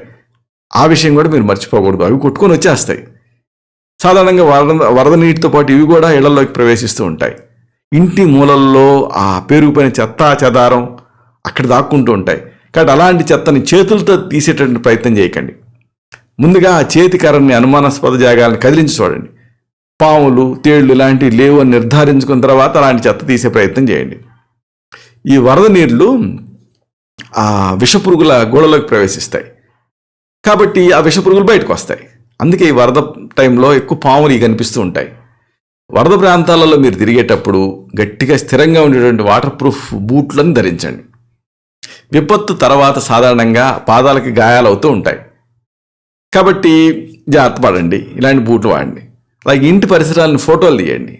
ఆ విషయం కూడా మీరు మర్చిపోకూడదు. అవి కొట్టుకొని వచ్చేస్తాయి. సాధారణంగా వరద నీటితో పాటు ఇవి కూడా ఇళ్లలోకి ప్రవేశిస్తూ ఉంటాయి. ఇంటి మూలల్లో ఆ పేరుకుపోయిన చెత్త చెదారం అక్కడ దాక్కుంటూ ఉంటాయి. కాబట్టి అలాంటి చెత్తని చేతులతో తీసేటటువంటి ప్రయత్నం చేయకండి. ముందుగా ఆ చేతి కర్రని అనుమానాస్పద జాగాలను కదిలించి చూడండి. పాములు, తేళ్లు ఇలాంటివి లేవు అని నిర్ధారించుకున్న తర్వాత అలాంటి చెత్త తీసే ప్రయత్నం చేయండి. ఈ వరద నీళ్లు ఆ విషపురుగుల గోడలోకి ప్రవేశిస్తాయి. కాబట్టి ఆ విషపురుగులు బయటకు వస్తాయి. అందుకే ఈ వరద టైంలో ఎక్కువ పాములు కనిపిస్తూ ఉంటాయి. వరద ప్రాంతాలలో మీరు తిరిగేటప్పుడు గట్టిగా స్థిరంగా ఉండేటువంటి వాటర్ ప్రూఫ్ బూట్లను ధరించండి. విపత్తు తర్వాత సాధారణంగా పాదాలకి గాయాలు అవుతూ ఉంటాయి. కాబట్టి జాగ్రత్త పడండి, ఇలాంటి బూట్లు వాడండి. అలాగే ఇంటి పరిసరాలను ఫోటోలు తీయండి.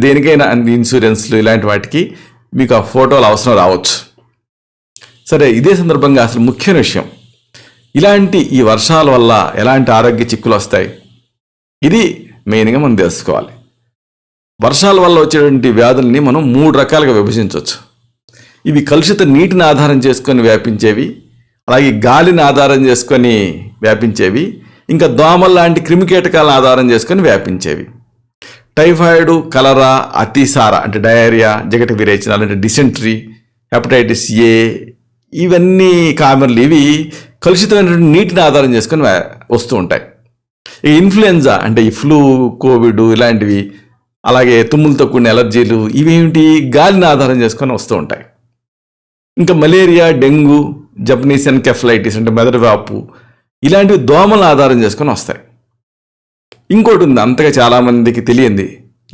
దేనికైనా ఇన్సూరెన్స్లు ఇలాంటి వాటికి మీకు ఆ ఫోటోలు అవసరం రావచ్చు. సరే, ఇదే సందర్భంగా అసలు ముఖ్యమైన విషయం, ఇలాంటి ఈ వర్షాల వల్ల ఎలాంటి ఆరోగ్య చిక్కులు వస్తాయి, ఇది మెయిన్గా మనం తెలుసుకోవాలి. వర్షాల వల్ల వచ్చేటువంటి వ్యాధుల్ని మనం 3 రకాలుగా విభజించవచ్చు. ఇవి కలుషిత నీటిని ఆధారం చేసుకొని వ్యాపించేవి, అలాగే గాలిని ఆధారం చేసుకొని వ్యాపించేవి, ఇంకా దోమల లాంటి క్రిమికీటకాలను ఆధారం చేసుకొని వ్యాపించేవి. టైఫాయిడ్, కలరా, అతిసార అంటే డయేరియా, జగట విరేచనాలు అంటే డిసెంట్రీ, హెపటైటిస్ ఏ, ఇవన్నీ కామన్లు. ఇవి కలుషితమైనటువంటి నీటిని ఆధారం చేసుకొని వస్తూ ఉంటాయి. ఈ ఇన్ఫ్లుయెంజా అంటే ఈ ఫ్లూ, కోవిడ్ ఇలాంటివి, అలాగే తుమ్ములతో కూడిన ఎలర్జీలు, ఇవేమిటి గాలిని ఆధారం చేసుకొని వస్తూ ఉంటాయి. ఇంకా మలేరియా, డెంగ్యూ, జపనీస్ ఎన్కెఫలైటిస్ అంటే మెదడు వాపు, ఇలాంటివి దోమలను ఆధారం చేసుకొని వస్తాయి. ఇంకోటి ఉంది, అంతగా చాలామందికి తెలియంది,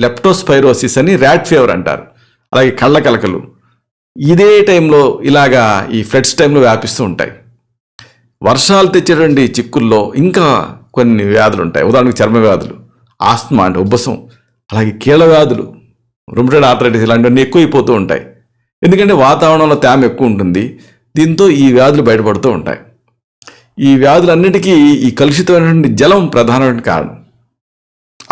లెప్టోస్పైరోసిస్ అని ర్యాట్ ఫీవర్ అంటారు. అలాగే కళ్ళ కలకలు ఇదే టైంలో ఇలాగా ఈ ఫ్లడ్స్ టైంలో వ్యాపిస్తూ ఉంటాయి. వర్షాలు తెచ్చేటువంటి చిక్కుల్లో ఇంకా కొన్ని వ్యాధులు ఉంటాయి. ఉదాహరణకు చర్మ వ్యాధులు, ఆస్మా అంటే ఉబ్బసం, అలాగే కీళ్ళ వ్యాధులు, రుమటైడ్ ఆర్థరైటిస్ ఇలాంటివన్నీ ఎక్కువైపోతూ ఉంటాయి. ఎందుకంటే వాతావరణంలో తేమ ఎక్కువ ఉంటుంది. దీంతో ఈ వ్యాధులు బయటపడుతూ ఉంటాయి. ఈ వ్యాధులన్నిటికీ ఈ కలుషితమైనటువంటి జలం ప్రధానమైన కారణం.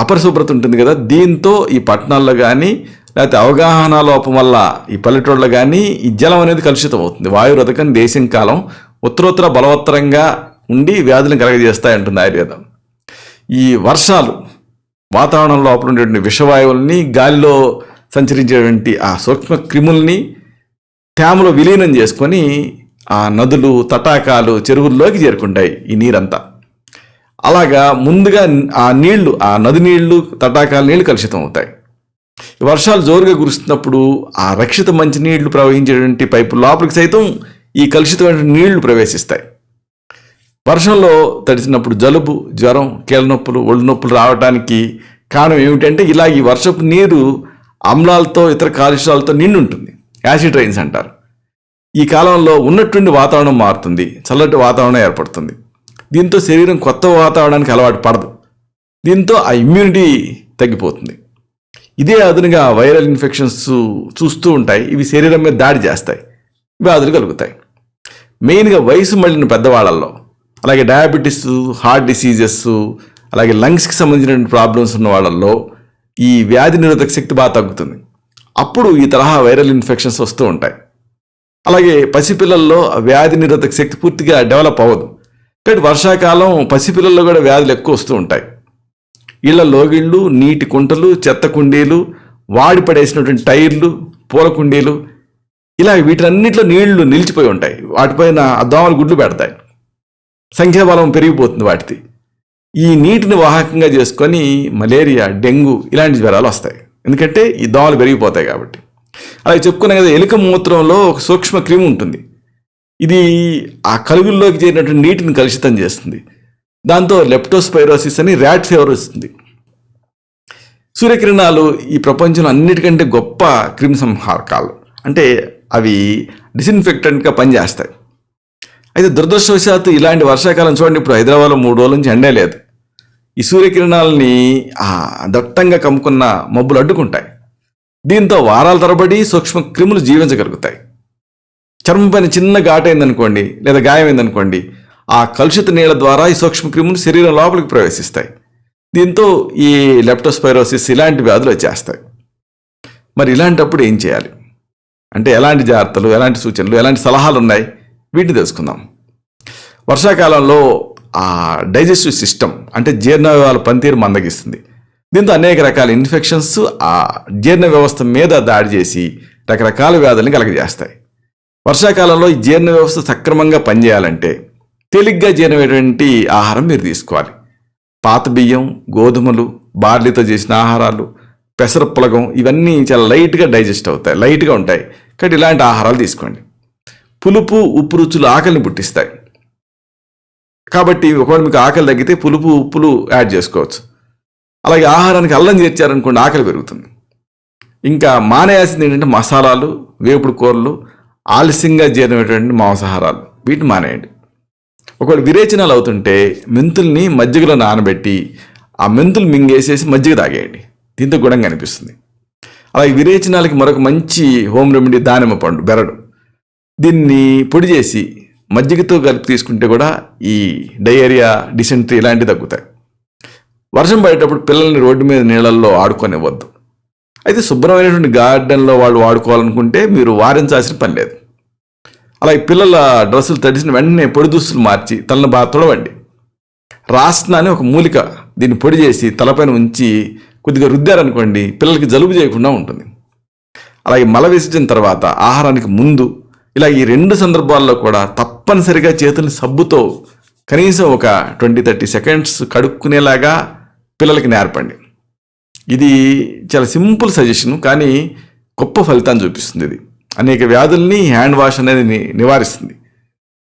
అపరిశుభ్రత ఉంటుంది కదా, దీంతో ఈ పట్టణాల్లో కానీ లేకపోతే అవగాహన లోపం వల్ల ఈ పల్లెటూళ్ళలో కానీ ఈ జలం అనేది కలుషితం అవుతుంది. వాయురథకం దేశం కాలం ఉత్తరోత్తర బలవత్తరంగా ఉండి వ్యాధులను కలగజేస్తాయంటుంది ఆయుర్వేదం. ఈ వర్షాలు వాతావరణం లోపల ఉండేటువంటి విషవాయువుల్ని, గాలిలో సంచరించేటువంటి ఆ సూక్ష్మ క్రిముల్ని తేమలో విలీనం చేసుకొని ఆ నదులు, తటాకాలు, చెరువుల్లోకి చేరుకుంటాయి ఈ నీరంతా. అలాగా ముందుగా ఆ నది నీళ్లు, తటాకాల నీళ్లు కలుషితం అవుతాయి. వర్షాలు జోరుగా కురుస్తున్నప్పుడు ఆ రక్షిత మంచినీళ్లు ప్రవహించేటువంటి పైపు లోపలికి సైతం ఈ కలుషితమైన నీళ్లు ప్రవేశిస్తాయి. వర్షంలో తడిసినప్పుడు జలుబు, జ్వరం, కీళ్ళ నొప్పులు, ఒళ్ళు నొప్పులు రావడానికి కారణం ఏమిటంటే ఈ వర్షపు నీరు ఆమ్లాలతో, ఇతర కాలుష్యాలతో నిండి ఉంటుంది. యాసిడ్ రైన్స్ అంటారు. ఈ కాలంలో ఉన్నట్టుండి వాతావరణం మారుతుంది, చల్లటి వాతావరణం ఏర్పడుతుంది. దీంతో శరీరం కొత్త వాతావరణానికి అలవాటు పడదు. దీంతో ఆ ఇమ్యూనిటీ తగ్గిపోతుంది. ఇదే అదునుగా వైరల్ ఇన్ఫెక్షన్స్ చూస్తూ ఉంటాయి. ఇవి శరీరం మీద దాడి చేస్తాయి, వ్యాధులు కలుగుతాయి. మెయిన్గా వయసు మళ్ళిన పెద్దవాళ్ళల్లో, అలాగే డయాబెటీస్, హార్ట్ డిసీజెస్, అలాగే లంగ్స్కి సంబంధించిన ప్రాబ్లమ్స్ ఉన్న వాళ్ళల్లో ఈ వ్యాధి నిరోధక శక్తి బాగా తగ్గుతుంది. అప్పుడు ఈ తరహా వైరల్ ఇన్ఫెక్షన్స్ వస్తూ ఉంటాయి. అలాగే పసిపిల్లల్లో వ్యాధి నిరోధక శక్తి పూర్తిగా డెవలప్ అవ్వదు. కాబట్టి వర్షాకాలం పసిపిల్లల్లో కూడా వ్యాధులు ఎక్కువ వస్తూ ఉంటాయి. ఇళ్ల లోగిళ్ళు, నీటి కుంటలు, చెత్త కుండీలు, వాడి పడేసినటువంటి టైర్లు, పూల కుండీలు, ఇలా వీటన్నిటిలో నీళ్లు నిలిచిపోయి ఉంటాయి. వాటిపైన దోమలు గుడ్లు పెడతాయి. సంఖ్యాబలం పెరిగిపోతుంది వాటిది. ఈ నీటిని వాహకంగా చేసుకొని మలేరియా, డెంగ్యూ ఇలాంటి జ్వరాలు వస్తాయి. ఎందుకంటే ఈ దోమలు పెరిగిపోతాయి కాబట్టి. అలాగే చెప్పుకున్నాం కదా, ఎలుక మూత్రంలో ఒక సూక్ష్మ క్రిమి ఉంటుంది. ఇది ఆ కలుగుల్లోకి చేరినటువంటి నీటిని కలుషితం చేస్తుంది. దాంతో లెప్టోస్పైరోసిస్ అని ర్యాట్ ఫీవర్ వస్తుంది. సూర్యకిరణాలు ఈ ప్రపంచంలో అన్నిటికంటే గొప్ప క్రిమి సంహారకాలు. అంటే అవి డిసిన్ఫెక్టెంట్గా పనిచేస్తాయి. అయితే దురదృష్టవశాత్తు ఇలాంటి వర్షాకాలం చూడండి, ఇప్పుడు హైదరాబాద్లో 3 రోజుల నుంచి ఎండే లేదు. ఈ సూర్యకిరణాలని దట్టంగా కమ్ముకున్న మబ్బులు అడ్డుకుంటాయి. దీంతో వారాల తరబడి సూక్ష్మ క్రిములు జీవించగలుగుతాయి. చర్మం పైన చిన్న ఘాటైందనుకోండి, లేదా గాయమైందనుకోండి, ఆ కలుషిత నీళ్ల ద్వారా ఈ సూక్ష్మ క్రిములు శరీరం లోపలికి ప్రవేశిస్తాయి. దీంతో ఈ లెప్టోస్పైరోసిస్ ఇలాంటి వ్యాధులు వచ్చేస్తాయి. మరి ఇలాంటప్పుడు ఏం చేయాలి అంటే ఎలాంటి జాగ్రత్తలు, ఎలాంటి సూచనలు, ఎలాంటి సలహాలు ఉన్నాయి, వీటిని తెలుసుకుందాం. వర్షాకాలంలో ఆ డైజెస్టివ్ సిస్టమ్ అంటే జీర్ణ వ్యవహారాల పనితీరు మందగిస్తుంది. దీంతో అనేక రకాల ఇన్ఫెక్షన్స్ ఆ జీర్ణ వ్యవస్థ మీద దాడి చేసి రకరకాల వ్యాధులను కలగజేస్తాయి. వర్షాకాలంలో ఈ జీర్ణ వ్యవస్థ సక్రమంగా పనిచేయాలంటే తేలిగ్గా జీర్ణమైనటువంటి ఆహారం మీరు తీసుకోవాలి. పాత బియ్యం, గోధుమలు, బార్లీతో చేసిన ఆహారాలు, పెసర పులగం ఇవన్నీ చాలా లైట్గా డైజెస్ట్ అవుతాయి, లైట్గా ఉంటాయి. కాబట్టి ఇలాంటి ఆహారాలు తీసుకోండి. పులుపు, ఉప్పు రుచులు ఆకలిని పుట్టిస్తాయి. కాబట్టి ఒకవేళ మీకు ఆకలి తగ్గితే పులుపు, ఉప్పులు యాడ్ చేసుకోవచ్చు. అలాగే ఆహారానికి అల్లం చేర్చారనుకోండి, ఆకలి పెరుగుతుంది. ఇంకా మానేయాల్సింది ఏంటంటే మసాలాలు, వేపుడు కూరలు, ఆలస్యంగా జీర్ణమైనటువంటి మాంసాహారాలు, వీటిని మానేయండి. ఒకవేళ విరేచనాలు అవుతుంటే మెంతుల్ని మజ్జిగలో నానబెట్టి ఆ మెంతులు మింగేసేసి మజ్జిగ తాగేయండి. దీంతో గుణంగా అనిపిస్తుంది. అలాగే విరేచనాలకి మరొక మంచి హోమ్ రెమెడీ దానిమ్మ పండు, బెరడు. దీన్ని పొడి చేసి మజ్జిగతో కలిపి తీసుకుంటే కూడా ఈ డయేరియా, డిసెంట్రీ ఇలాంటివి తగ్గుతాయి. వర్షం పడేటప్పుడు పిల్లల్ని రోడ్డు మీద నీళ్ళల్లో ఆడుకోనివ్వద్దు. అయితే శుభ్రమైనటువంటి గార్డెన్లో వాళ్ళు వాడుకోవాలనుకుంటే మీరు వారించాల్సిన పని లేదు. అలాగే పిల్లల డ్రెస్సులు తడిసిన వెంటనే పొడి దుస్తులు మార్చి తలను బాగా తొడవండి. రాస్న అని ఒక మూలిక, దీన్ని పొడి చేసి తలపైన ఉంచి కొద్దిగా రుద్దారనుకోండి, పిల్లలకి జలుబు చేయకుండా ఉంటుంది. అలాగే మల విసర్జన తర్వాత, ఆహారానికి ముందు, ఇలా ఈ 2 సందర్భాల్లో కూడా తప్పనిసరిగా చేతుల్ని సబ్బుతో కనీసం ఒక 20-30 సెకండ్స్ కడుక్కునేలాగా పిల్లలకి నేర్పండి. ఇది చాలా సింపుల్ సజెషన్, కానీ గొప్ప ఫలితాన్ని చూపిస్తుంది. ఇది అనేక వ్యాధుల్ని హ్యాండ్ వాష్ అనేది నివారిస్తుంది.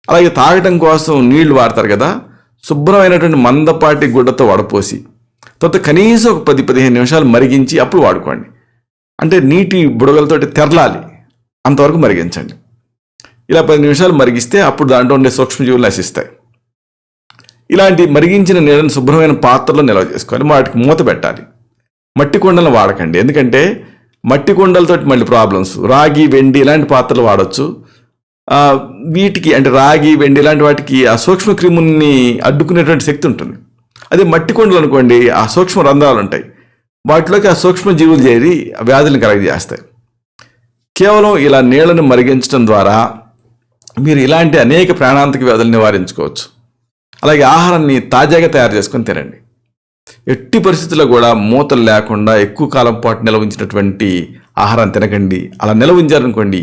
అలాగే తాగటం కోసం నీళ్లు వాడతారు కదా, శుభ్రమైనటువంటి మందపాటి గుడ్డతో వడపోసి తర్వాత కనీసం ఒక 10-15 నిమిషాలు మరిగించి అప్పుడు వాడుకోండి. అంటే నీటి బుడగలతోటి తెరలాలి, అంతవరకు మరిగించండి. ఇలా 10 నిమిషాలు మరిగిస్తే అప్పుడు దాంట్లో ఉండే సూక్ష్మజీవులు నశిస్తాయి. ఇలాంటి మరిగించిన నీళ్ళని శుభ్రమైన పాత్రలో నిల్వ చేసుకోవాలి. వాటికి మూత పెట్టాలి. మట్టి కుండలను వాడకండి, ఎందుకంటే మట్టి కుండలతో మళ్ళీ ప్రాబ్లమ్స్. రాగి, వెండి ఇలాంటి పాత్రలు వాడచ్చు. వీటికి అంటే రాగి, వెండి ఇలాంటి వాటికి ఆ సూక్ష్మ క్రిముల్ని అడ్డుకునేటువంటి శక్తి ఉంటుంది. అదే మట్టి కుండలు అనుకోండి, ఆ సూక్ష్మ రంధ్రాలు ఉంటాయి, వాటిలోకి ఆ సూక్ష్మ జీవులు చేరి వ్యాధులను కలగజేస్తాయి. కేవలం ఇలా నీళ్లను మరిగించడం ద్వారా మీరు ఇలాంటి అనేక ప్రాణాంతక వ్యాధులు నివారించుకోవచ్చు. అలాగే ఆహారాన్ని తాజాగా తయారు చేసుకొని తినండి. ఎట్టి పరిస్థితుల్లో కూడా మూతలు లేకుండా ఎక్కువ కాలం పాటు నిల్వ ఉంచినటువంటి ఆహారాన్ని తినకండి. అలా నిల్వ ఉంచారనుకోండి,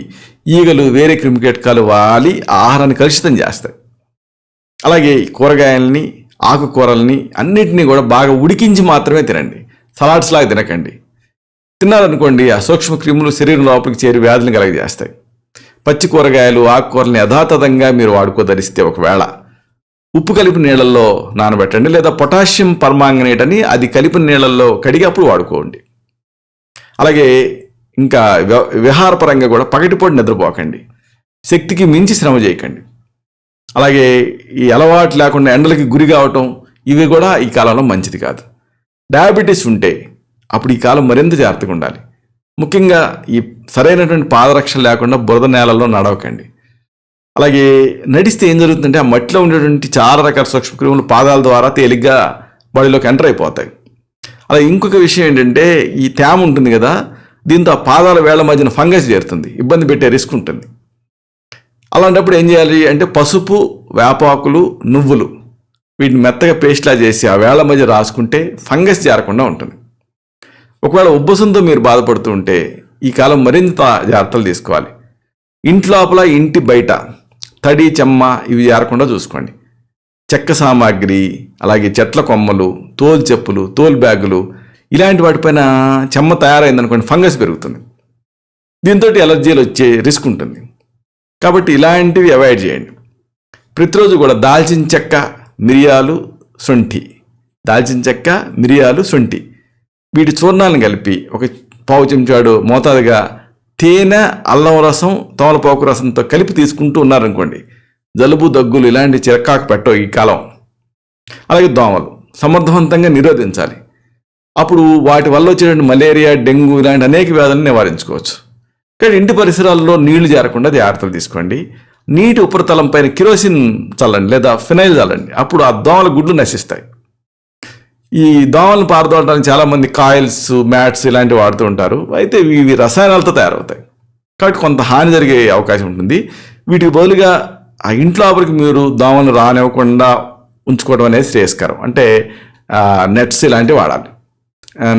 ఈగలు, వేరే క్రిమికీటకాలు వాలి ఆహారాన్ని కలుషితం చేస్తాయి. అలాగే కూరగాయలని, ఆకుకూరల్ని అన్నిటినీ కూడా బాగా ఉడికించి మాత్రమే తినండి. సలాడ్స్ లాగా తినకండి. తిన్నారనుకోండి, ఆ సూక్ష్మ క్రిములు శరీరం లోపలికి చేరి వ్యాధులను కలగజేస్తాయి. పచ్చి కూరగాయలు, ఆకుకూరల్ని యథాతథంగా మీరు వాడుకోదలిస్తే ఒకవేళ ఉప్పు కలిపిన నీళ్ళల్లో నానబెట్టండి, లేదా పొటాషియం పర్మాంగనేట్ అని అది కలిపిన నీళ్ళల్లో కడిగి అప్పుడు వాడుకోండి. అలాగే ఇంకా విహారపరంగా కూడా పగటిపూట నిద్రపోకండి. శక్తికి మించి శ్రమ చేయకండి. అలాగే ఈ అలవాటు లేకుండా ఎండలకి గురి కావటం, ఇవి కూడా ఈ కాలంలో మంచిది కాదు. డయాబెటీస్ ఉంటే అప్పుడు ఈ కాలం మరింత జాగ్రత్తగా ఉండాలి. ముఖ్యంగా ఈ సరైనటువంటి పాదరక్షణ లేకుండా బురద నేలల్లో నడవకండి. అలాగే నడిస్తే ఏం జరుగుతుందంటే, ఆ మట్టిలో ఉండేటువంటి చాలా రకాల సూక్ష్మక్రిములు పాదాల ద్వారా తేలిగ్గా బాడీలోకి ఎంటర్ అయిపోతాయి. అలాగే ఇంకొక విషయం ఏంటంటే, ఈ తేమ ఉంటుంది కదా, దీంతో ఆ పాదాల వేళ్ల మధ్యన ఫంగస్ చేరుతుంది, ఇబ్బంది పెట్టే రిస్క్ ఉంటుంది. అలాంటప్పుడు ఏం చేయాలి అంటే, పసుపు, వేపాకులు, నువ్వులు వీటిని మెత్తగా పేస్ట్లా చేసి ఆ వేళ్ల మధ్య రాసుకుంటే ఫంగస్ చేరకుండా ఉంటుంది. ఒకవేళ ఉబ్బసంతో మీరు బాధపడుతూ ఉంటే ఈ కాలం మరింత జాగ్రత్తలు తీసుకోవాలి. ఇంటి లోపల, ఇంటి బయట తడి, చెమ్మ ఇవి చేరకుండా చూసుకోండి. చెక్క సామాగ్రి, అలాగే చెట్ల కొమ్మలు, తోలు చెప్పులు, తోలు బ్యాగులు ఇలాంటి వాటిపైన చెమ్మ తయారైందనుకోండి, ఫంగస్ పెరుగుతుంది. దీంతో ఎలర్జీలు వచ్చే రిస్క్ ఉంటుంది. కాబట్టి ఇలాంటివి అవాయిడ్ చేయండి. ప్రతిరోజు కూడా దాల్చిన చెక్క, మిరియాలు, శొంఠి, దాల్చిన చెక్క, మిరియాలు, శొంఠి వీటి చూర్ణాలను కలిపి ఒక పావు చెంచాడు మోతాదుగా తేనె, అల్లం రసం, తమలపాకు రసంతో కలిపి తీసుకుంటూ ఉన్నారనుకోండి, జలుబు, దగ్గులు ఇలాంటి చిరకాకు పెట్టవు ఈ కాలం. అలాగే దోమలు సమర్థవంతంగా నిరోధించాలి. అప్పుడు వాటి వల్ల వచ్చేటువంటి మలేరియా, డెంగ్యూ ఇలాంటి అనేక వ్యాధులను నివారించుకోవచ్చు. కానీ ఇంటి పరిసరాల్లో నీళ్లు చేరకుండా జాగ్రత్తలు తీసుకోండి. నీటి ఉపరితలం పైన కిరోసిన్ చల్లండి, లేదా ఫినైల్ చల్లండి. అప్పుడు ఆ దోమల గుడ్లు నశిస్తాయి. ఈ దోమలను పారదోలడానికి చాలామంది కాయిల్స్, మ్యాట్స్ ఇలాంటివి వాడుతూ ఉంటారు. అయితే ఇవి రసాయనాలతో తయారవుతాయి, కాబట్టి కొంత హాని జరిగే అవకాశం ఉంటుంది. వీటికి బదులుగా ఆ ఇంట్లో లోపలికి మీరు దోమలను రానివ్వకుండా ఉంచుకోవడం అనేది శ్రేయస్కరం. అంటే నెట్స్ ఇలాంటివి వాడాలి.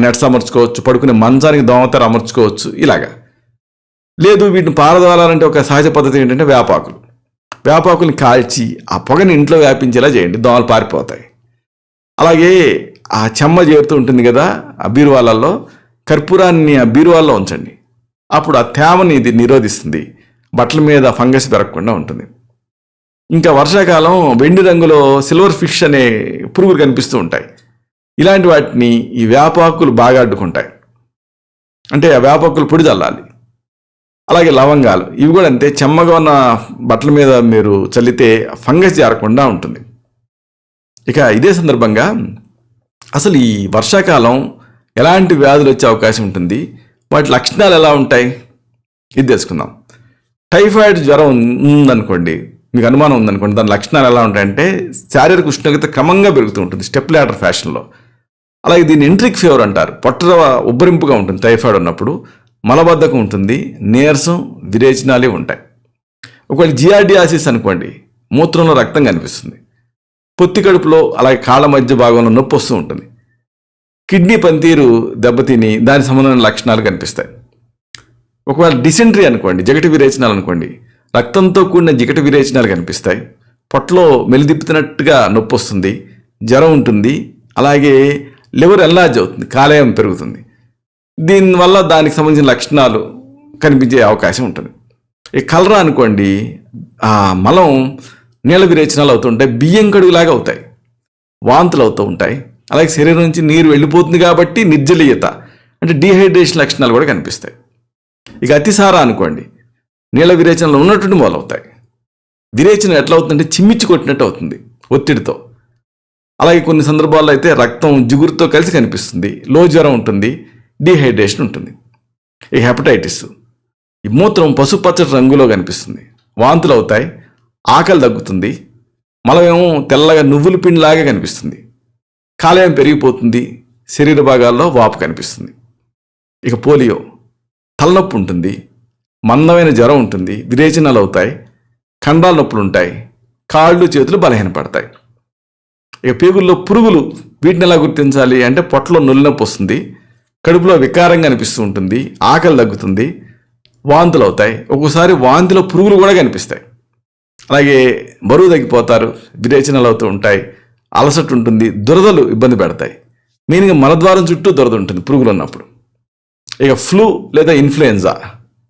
నెట్స్ అమర్చుకోవచ్చు, పడుకునే మంచానికి దోమతెర అమర్చుకోవచ్చు. ఇలాగా లేదు, వీటిని పారదోలాలంటే ఒక సహజ పద్ధతి ఏంటంటే వేపాకుల్ని కాల్చి ఆ పొగని ఇంట్లో వ్యాపించేలా చేయండి, దోమలు పారిపోతాయి. అలాగే ఆ చెమ్మ చేరుతూ ఉంటుంది కదా ఆ బీరువాళ్ళల్లో, కర్పూరాన్ని ఆ బీరువాల్లో ఉంచండి. అప్పుడు ఆ తేమని ఇది నిరోధిస్తుంది, బట్టల మీద ఫంగస్ పెరగకుండా ఉంటుంది. ఇంకా వర్షాకాలం వెండి రంగులో సిల్వర్ ఫిష్ అనే పురుగులు కనిపిస్తూ ఉంటాయి. ఇలాంటి వాటిని ఈ వేపాకులు బాగా అడ్డుకుంటాయి. అంటే ఆ వేపాకులు పొడి చల్లాలి. అలాగే లవంగాలు, ఇవి కూడా అంతే, చెమ్మగా ఉన్న బట్టల మీద మీరు చల్లితే ఫంగస్ చేరకుండా ఉంటుంది. ఇక ఇదే సందర్భంగా అసలు ఈ వర్షాకాలం ఎలాంటి వ్యాధులు వచ్చే అవకాశం ఉంటుంది, వాటి లక్షణాలు ఎలా ఉంటాయి ఇది తెలుసుకుందాం. టైఫాయిడ్ జ్వరం ఉందనుకోండి, మీకు అనుమానం ఉందనుకోండి, దాని లక్షణాలు ఎలా ఉంటాయంటే శారీరక ఉష్ణోగ్రత క్రమంగా పెరుగుతూ ఉంటుంది స్టెప్ ల్యాడర్ ఫ్యాషన్లో. అలాగే దీన్ని ఎంట్రిక్ ఫీవర్ అంటారు. పొట్ట ఉబ్బరింపుగా ఉంటుంది టైఫాయిడ్ ఉన్నప్పుడు, మలబద్ధకం ఉంటుంది, నీరసం, విరేచనాలు ఉంటాయి. ఒకవేళ జియార్డియాసిస్ అనుకోండి, మూత్రంలో రక్తం కనిపిస్తుంది, పొత్తి కడుపులో అలాగే కాళ్ళ మధ్య భాగంలో నొప్పి వస్తూ ఉంటుంది, కిడ్నీ పనితీరు దెబ్బతిని దాని సంబంధమైన లక్షణాలు కనిపిస్తాయి. ఒకవేళ డిసెంట్రీ అనుకోండి, జిగటి విరేచనాలు అనుకోండి, రక్తంతో కూడిన జిగటి విరేచనాలు కనిపిస్తాయి, పొట్టలో మెలిదిప్పుతున్నట్టుగా నొప్పి వస్తుంది, జ్వరం ఉంటుంది, అలాగే లివర్ ఎన్లార్జ్ అవుతుంది, కాలేయం పెరుగుతుంది. దీనివల్ల దానికి సంబంధించిన లక్షణాలు కనిపించే అవకాశం ఉంటుంది. ఈ కలరా అనుకోండి, మలం నీళ్ళ విరేచనాలు అవుతుంటాయి, బియ్యం కడుగులాగా అవుతాయి, వాంతులు అవుతూ ఉంటాయి, అలాగే శరీరం నుంచి నీరు వెళ్ళిపోతుంది కాబట్టి నిర్జలీయత అంటే డీహైడ్రేషన్ లక్షణాలు కూడా కనిపిస్తాయి. ఇక అతిసార అనుకోండి, నీళ్ళ విరేచనలు ఉన్నటువంటి మొదలవుతాయి. విరేచన ఎట్లా అవుతుందంటే చిమ్మిచ్చి కొట్టినట్టు అవుతుంది ఒత్తిడితో. అలాగే కొన్ని సందర్భాల్లో అయితే రక్తం జిగురుతో కలిసి కనిపిస్తుంది, లో జ్వరం ఉంటుంది, డీహైడ్రేషన్ ఉంటుంది. ఈ హెపటైటిస్, ఈ మూత్రం పసుపచ్చటి రంగులో కనిపిస్తుంది, వాంతులు అవుతాయి, ఆకలి తగ్గుతుంది, మలమేమో తెల్లగా నువ్వుల పిండిలాగా కనిపిస్తుంది, కాలేయం పెరిగిపోతుంది, శరీర భాగాల్లో వాపు కనిపిస్తుంది. ఇక పోలియో, తలనొప్పి ఉంటుంది, మందమైన జ్వరం ఉంటుంది, విరేచనాలు అవుతాయి, కండాల నొప్పులు ఉంటాయి, కాళ్ళు చేతులు బలహీనపడతాయి. ఇక పేగుల్లో పురుగులు, వీటిని ఎలా గుర్తించాలి అంటే పొట్టలో నొల్లినొప్పి వస్తుంది, కడుపులో వికారంగా అనిపిస్తూ ఉంటుంది, ఆకలి తగ్గుతుంది, వాంతులు అవుతాయి, ఒక్కోసారి వాంతిలో పురుగులు కూడా కనిపిస్తాయి. అలాగే బరువు తగ్గిపోతారు, విరేచనాలు అవుతూ ఉంటాయి, అలసట ఉంటుంది, దురదలు ఇబ్బంది పెడతాయి. మెయిన్గా మలద్వారం చుట్టూ దురద ఉంటుంది పురుగులు ఉన్నప్పుడు. ఇక ఫ్లూ లేదా ఇన్ఫ్లుయెన్జా,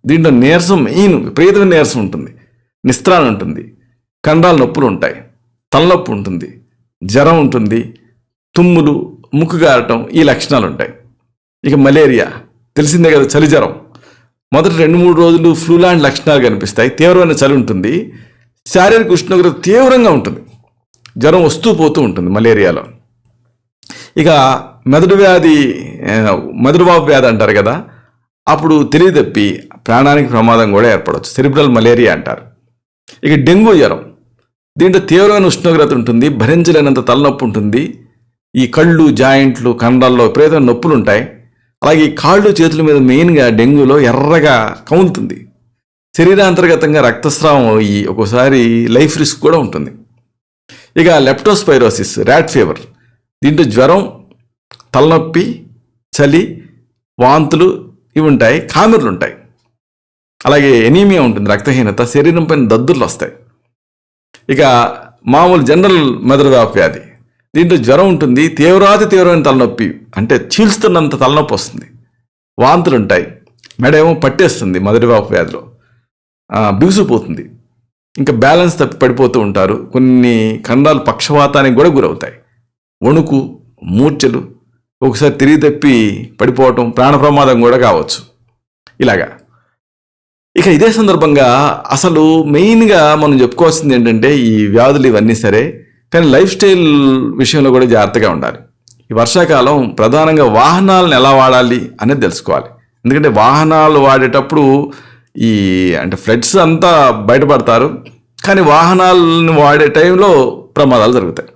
దీంట్లో నీరసం, మెయిన్ విపరీతమైన నీరసం ఉంటుంది, నిస్త్రాణ ఉంటుంది, కండాల నొప్పులు ఉంటాయి, తలనొప్పి ఉంటుంది, జ్వరం ఉంటుంది, తుమ్ములు, ముక్కు గారటం, ఈ లక్షణాలు ఉంటాయి. ఇక మలేరియా తెలిసిందే కదా, చలి జ్వరం. మొదటి 2-3 రోజులు ఫ్లూ లాంటి లక్షణాలు కనిపిస్తాయి, తీవ్రమైన చలి ఉంటుంది, శారీరక ఉష్ణోగ్రత తీవ్రంగా ఉంటుంది, జ్వరం వస్తూ పోతూ ఉంటుంది మలేరియాలో. ఇక మెదడువాపు వ్యాధి అంటారు కదా, అప్పుడు తెలియతప్పి ప్రాణానికి ప్రమాదం కూడా ఏర్పడవచ్చు, సెరిబ్రల్ మలేరియా అంటారు. ఇక డెంగ్యూ జ్వరం, దీంట్లో తీవ్రమైన ఉష్ణోగ్రత ఉంటుంది, భరించలేనంత తలనొప్పి ఉంటుంది, ఈ కళ్ళు, జాయింట్లు, కండాల్లో విపరీతమైన నొప్పులు ఉంటాయి. అలాగే ఈ కాళ్ళు చేతుల మీద మెయిన్గా డెంగ్యూలో ఎర్రగా కౌలుతుంది, శరీరాంతర్గతంగా రక్తస్రావం అయ్యి ఒక్కోసారి లైఫ్ రిస్క్ కూడా ఉంటుంది. ఇక లెప్టోస్పైరోసిస్, ర్యాట్ ఫీవర్, దీంట్లో జ్వరం, తలనొప్పి, చలి, వాంతులు ఇవి ఉంటాయి, కామెర్లు ఉంటాయి. అలాగే ఎనీమియా ఉంటుంది, రక్తహీనత, శరీరం పైన దద్దుర్లు వస్తాయి. ఇక మామూలు జనరల్ మెదడువాపు వ్యాధి, దీంట్లో జ్వరం ఉంటుంది, తీవ్రమైన తలనొప్పి, అంటే చీల్స్తున్నంత తలనొప్పి వస్తుంది, వాంతులు ఉంటాయి, మెడ ఏమో పట్టేస్తుంది మెదడువాపు వ్యాధిలో, బిగుసిపోతుంది, ఇంకా బ్యాలెన్స్ తప్పి పడిపోతూ ఉంటారు, కొన్ని ఖండాలు పక్షవాతానికి కూడా గురవుతాయి, వణుకు, మూర్ఛలు, ఒకసారి తిరిగి తప్పి పడిపోవటం, ప్రాణ ప్రమాదం కూడా కావచ్చు ఇలాగా. ఇక ఇదే సందర్భంగా అసలు మెయిన్గా మనం చెప్పుకోవాల్సింది ఏంటంటే, ఈ వ్యాధులు ఇవన్నీ సరే, కానీ లైఫ్ స్టైల్ విషయంలో కూడా జాగ్రత్తగా ఉండాలి. ఈ వర్షాకాలం ప్రధానంగా వాహనాలను ఎలా వాడాలి అనేది తెలుసుకోవాలి. ఎందుకంటే వాహనాలు వాడేటప్పుడు అంటే ఫ్లడ్స్ అంతా బయటపడతారు, కానీ వాహనాలను వాడే టైంలో ప్రమాదాలు జరుగుతాయి.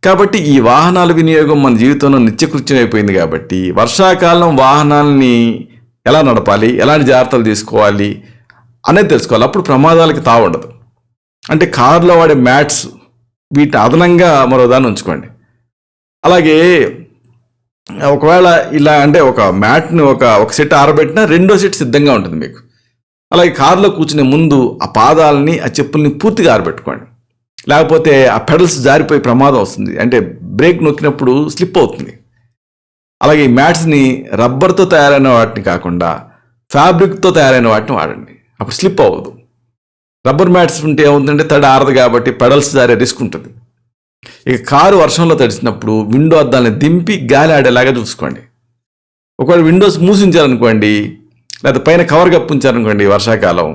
కాబట్టి ఈ వాహనాల వినియోగం మన జీవితంలో నిత్యకృత్యం అయిపోయింది. కాబట్టి వర్షాకాలం వాహనాలని ఎలా నడపాలి, ఎలాంటి జాగ్రత్తలు తీసుకోవాలి అనేది తెలుసుకోవాలి. అప్పుడు ప్రమాదాలకి తావుండదు. అంటే కారులో వాడే మ్యాట్స్, వీటిని అదనంగా మరో దాన్ని ఉంచుకోండి. అలాగే ఒకవేళ ఇలా అంటే ఒక మ్యాట్ని ఒక సెట్ ఆరబెట్టినా రెండో సెట్ సిద్ధంగా ఉంటుంది మీకు. అలాగే కారులో కూర్చునే ముందు ఆ పాదాలని, ఆ చెప్పుల్ని పూర్తిగా ఆరబెట్టుకోండి, లేకపోతే ఆ పెడల్స్ జారిపోయి ప్రమాదం వస్తుంది, అంటే బ్రేక్ నొక్కినప్పుడు స్లిప్ అవుతుంది. అలాగే ఈ మ్యాట్స్ని రబ్బర్తో తయారైన వాటిని కాకుండా ఫ్యాబ్రిక్తో తయారైన వాటిని వాడండి, అప్పుడు స్లిప్ అవ్వదు. రబ్బర్ మ్యాట్స్ ఉంటే ఏమవుతుందంటే తడి ఆరదు కాబట్టి పెడల్స్ జారే రిస్క్ ఉంటుంది. ఇక కారు వర్షంలో తడిసినప్పుడు విండో అద్దాలని దింపి గాలి ఆడేలాగా చూసుకోండి. ఒకవేళ విండోస్ మూసించారనుకోండి, లేకపోతే పైన కవర్ కప్పు ఉంచారనుకోండి వర్షాకాలం,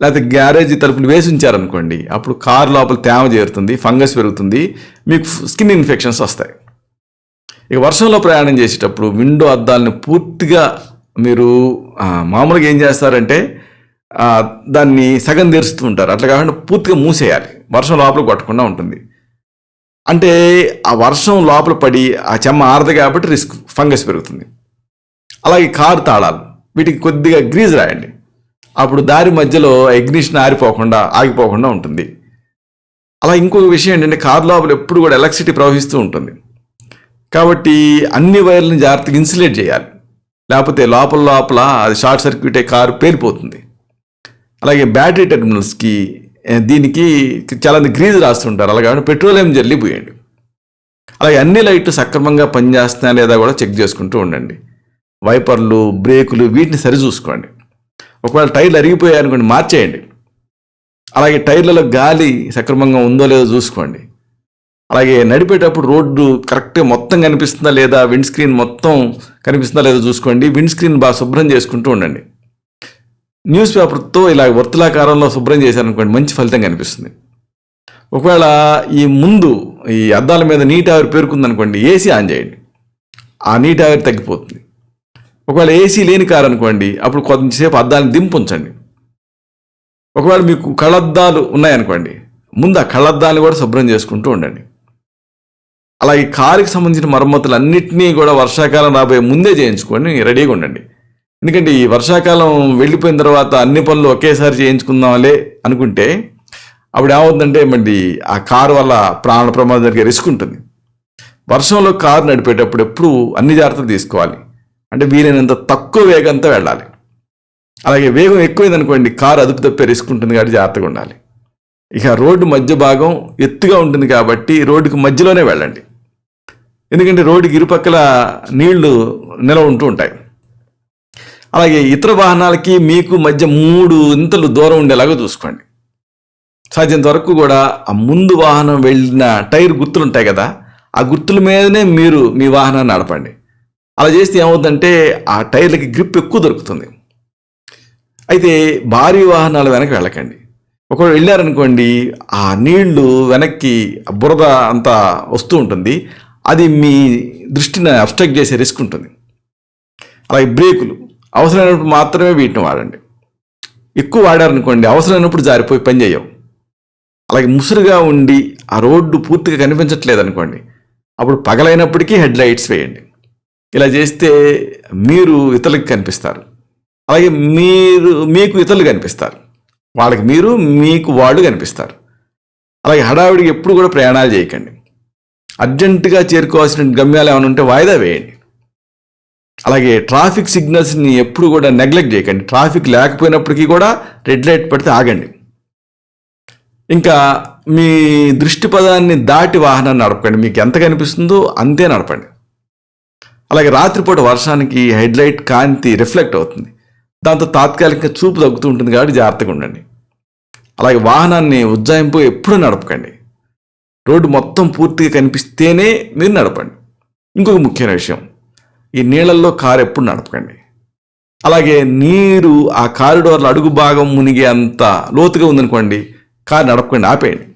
లేకపోతే గ్యారేజీ తలుపులు వేసి ఉంచారనుకోండి, అప్పుడు కారు లోపల తేమ చేరుతుంది, ఫంగస్ పెరుగుతుంది, మీకు స్కిన్ ఇన్ఫెక్షన్స్ వస్తాయి. ఇక వర్షంలో ప్రయాణం చేసేటప్పుడు విండో అద్దాలను పూర్తిగా మీరు మామూలుగా ఏం చేస్తారంటే దాన్ని సగం తెరుస్తూ ఉంటారు. అట్లా కాకుండా పూర్తిగా మూసేయాలి, వర్షం లోపల కొట్టకుండా ఉంటుంది. అంటే ఆ వర్షం లోపల పడి ఆ చెమ్మ ఆరదు కాబట్టి రిస్క్, ఫంగస్ పెరుగుతుంది. అలాగే కారు తాళాలు, వీటికి కొద్దిగా గ్రీజ్ రాయండి. అప్పుడు దారి మధ్యలో ఇగ్నిషన్ ఆగిపోకుండా ఉంటుంది. అలా ఇంకొక విషయం ఏంటంటే, కారు లోపల ఎప్పుడు కూడా ఎలక్ట్రిసిటీ ప్రవహిస్తూ ఉంటుంది కాబట్టి అన్ని వైర్లను జాగ్రత్తగా ఇన్సులేట్ చేయాలి. లేకపోతే లోపల అది షార్ట్ సర్క్యూట్ అయ్యి కారు పేలిపోతుంది. అలాగే బ్యాటరీ టెర్మినల్స్కి దీనికి చాలా గ్రీజ్ రాస్తుంటారు. అలాగే పెట్రోలియం జల్లి పోయండి. అలాగే అన్ని లైట్లు సక్రమంగా పనిచేస్తున్నాయా లేదా కూడా చెక్ చేసుకుంటూ ఉండండి. వైపర్లు, బ్రేకులు వీటిని సరిచూసుకోండి. ఒకవేళ టైర్లు అరిగిపోయాయనుకోండి, మార్చేయండి. అలాగే టైర్లలో గాలి సక్రమంగా ఉందో లేదో చూసుకోండి. అలాగే నడిపేటప్పుడు రోడ్డు కరెక్ట్గా మొత్తం కనిపిస్తుందా లేదా, విండ్ స్క్రీన్ మొత్తం కనిపిస్తుందా లేదో చూసుకోండి. విండ్ స్క్రీన్ బాగా శుభ్రం చేసుకుంటూ ఉండండి. న్యూస్ పేపర్తో ఇలా వర్తులాకారంలో శుభ్రం చేశారనుకోండి, మంచి ఫలితం కనిపిస్తుంది. ఒకవేళ ఈ అద్దాల మీద నీటి ఆవిరి పేరుకుందనుకోండి, ఏసీ ఆన్ చేయండి, ఆ నీటి ఆవిరి తగ్గిపోతుంది. ఒకవేళ ఏసీ లేని కారు అనుకోండి, అప్పుడు కొంచెంసేపు అద్దాన్ని దింపు ఉంచండి. ఒకవేళ మీకు కళ్ళద్దాలు ఉన్నాయనుకోండి, ముందు ఆ కళ్ళద్దాన్ని కూడా శుభ్రం చేసుకుంటూ ఉండండి. అలాగే కారుకి సంబంధించిన మరమ్మతులు అన్నింటినీ కూడా వర్షాకాలం రాబోయే ముందే చేయించుకొని రెడీగా ఉండండి. ఎందుకంటే ఈ వర్షాకాలం వెళ్ళిపోయిన తర్వాత అన్ని పనులు ఒకేసారి చేయించుకుందాంలే అనుకుంటే అప్పుడు ఏమవుతుందంటే మళ్ళీ ఆ కారు వల్ల ప్రాణ ప్రమాదం జరిగే రిస్క్ ఉంటుంది. వర్షంలో కారు నడిపేటప్పుడు ఎప్పుడు అన్ని జాగ్రత్తలు తీసుకోవాలి. అంటే వీలైనంత తక్కువ వేగంతో వెళ్ళాలి. అలాగే వేగం ఎక్కువైందనుకోండి, కారు అదుపు తప్పే రిస్క్ ఉంటుంది కాబట్టి జాగ్రత్తగా ఉండాలి. ఇక రోడ్డు మధ్య భాగం ఎత్తుగా ఉంటుంది కాబట్టి రోడ్డుకి మధ్యలోనే వెళ్ళండి. ఎందుకంటే రోడ్డుకి ఇరుపక్కల నీళ్లు నిలవ ఉంటూ ఉంటాయి. అలాగే ఇతర వాహనాలకి మీకు మధ్య 3 ఇంతలు దూరం ఉండేలాగా చూసుకోండి. సాధ్యంత వరకు కూడా ఆ ముందు వాహనం వెళ్ళిన టైర్ గుర్తులు ఉంటాయి కదా, ఆ గుర్తుల మీదనే మీరు మీ వాహనాన్ని నడపండి. అలా చేస్తే ఏమవుతుందంటే ఆ టైర్లకి గ్రిప్ ఎక్కువ దొరుకుతుంది. అయితే భారీ వాహనాలు వెనక్కి వెళ్ళకండి. ఒకవేళ వెళ్ళారనుకోండి, ఆ నీళ్లు వెనక్కి బురద అంతా వస్తూ ఉంటుంది, అది మీ దృష్టిని అబ్స్ట్రాక్ట్ చేసే రిస్క్ ఉంటుంది. అలాగే బ్రేకులు అవసరమైనప్పుడు మాత్రమే వీటిని వాడండి. ఎక్కువ వాడారనుకోండి, అవసరమైనప్పుడు జారిపోయి పని చేయవు. అలాగే ముసురుగా ఉండి ఆ రోడ్డు పూర్తిగా కనిపించట్లేదు అనుకోండి, అప్పుడు పగలైనప్పటికీ హెడ్ లైట్స్ వేయండి. ఇలా చేస్తే మీరు ఇతరులకి కనిపిస్తారు, అలాగే మీకు ఇతరులు కనిపిస్తారు. వాళ్ళకి మీరు, మీకు వాళ్ళు కనిపిస్తారు. అలాగే హడావిడికి ఎప్పుడు కూడా ప్రయాణాలు చేయకండి. అర్జెంటుగా చేరుకోవాల్సిన గమ్యాలు ఏమైనా ఉంటే వాయిదా వేయండి. అలాగే ట్రాఫిక్ సిగ్నల్స్ని ఎప్పుడు కూడా నెగ్లెక్ట్ చేయకండి. ట్రాఫిక్ లేకపోయినప్పటికీ కూడా రెడ్ లైట్ పడితే ఆగండి. ఇంకా మీ దృష్టి పదాన్ని దాటి వాహనాన్ని నడపకండి. మీకు ఎంత కనిపిస్తుందో అంతే నడపండి. అలాగే రాత్రిపూట వర్షానికి హెడ్ లైట్ కాంతి రిఫ్లెక్ట్ అవుతుంది, దాంతో తాత్కాలికంగా చూపు తగ్గుతూ ఉంటుంది కాబట్టి జాగ్రత్తగా ఉండండి. అలాగే వాహనాన్ని ఉజ్జాయింపు ఎప్పుడు నడపకండి. రోడ్డు మొత్తం పూర్తిగా కనిపిస్తేనే మీరు నడపండి. ఇంకొక ముఖ్యమైన విషయం, ఈ నీళ్ళల్లో కారు ఎప్పుడు నడపకండి. అలాగే నీరు ఆ కారిడోర్ల అడుగు భాగం మునిగే అంత లోతుగా ఉందనుకోండి, కారు నడపకండి, ఆపేయండి.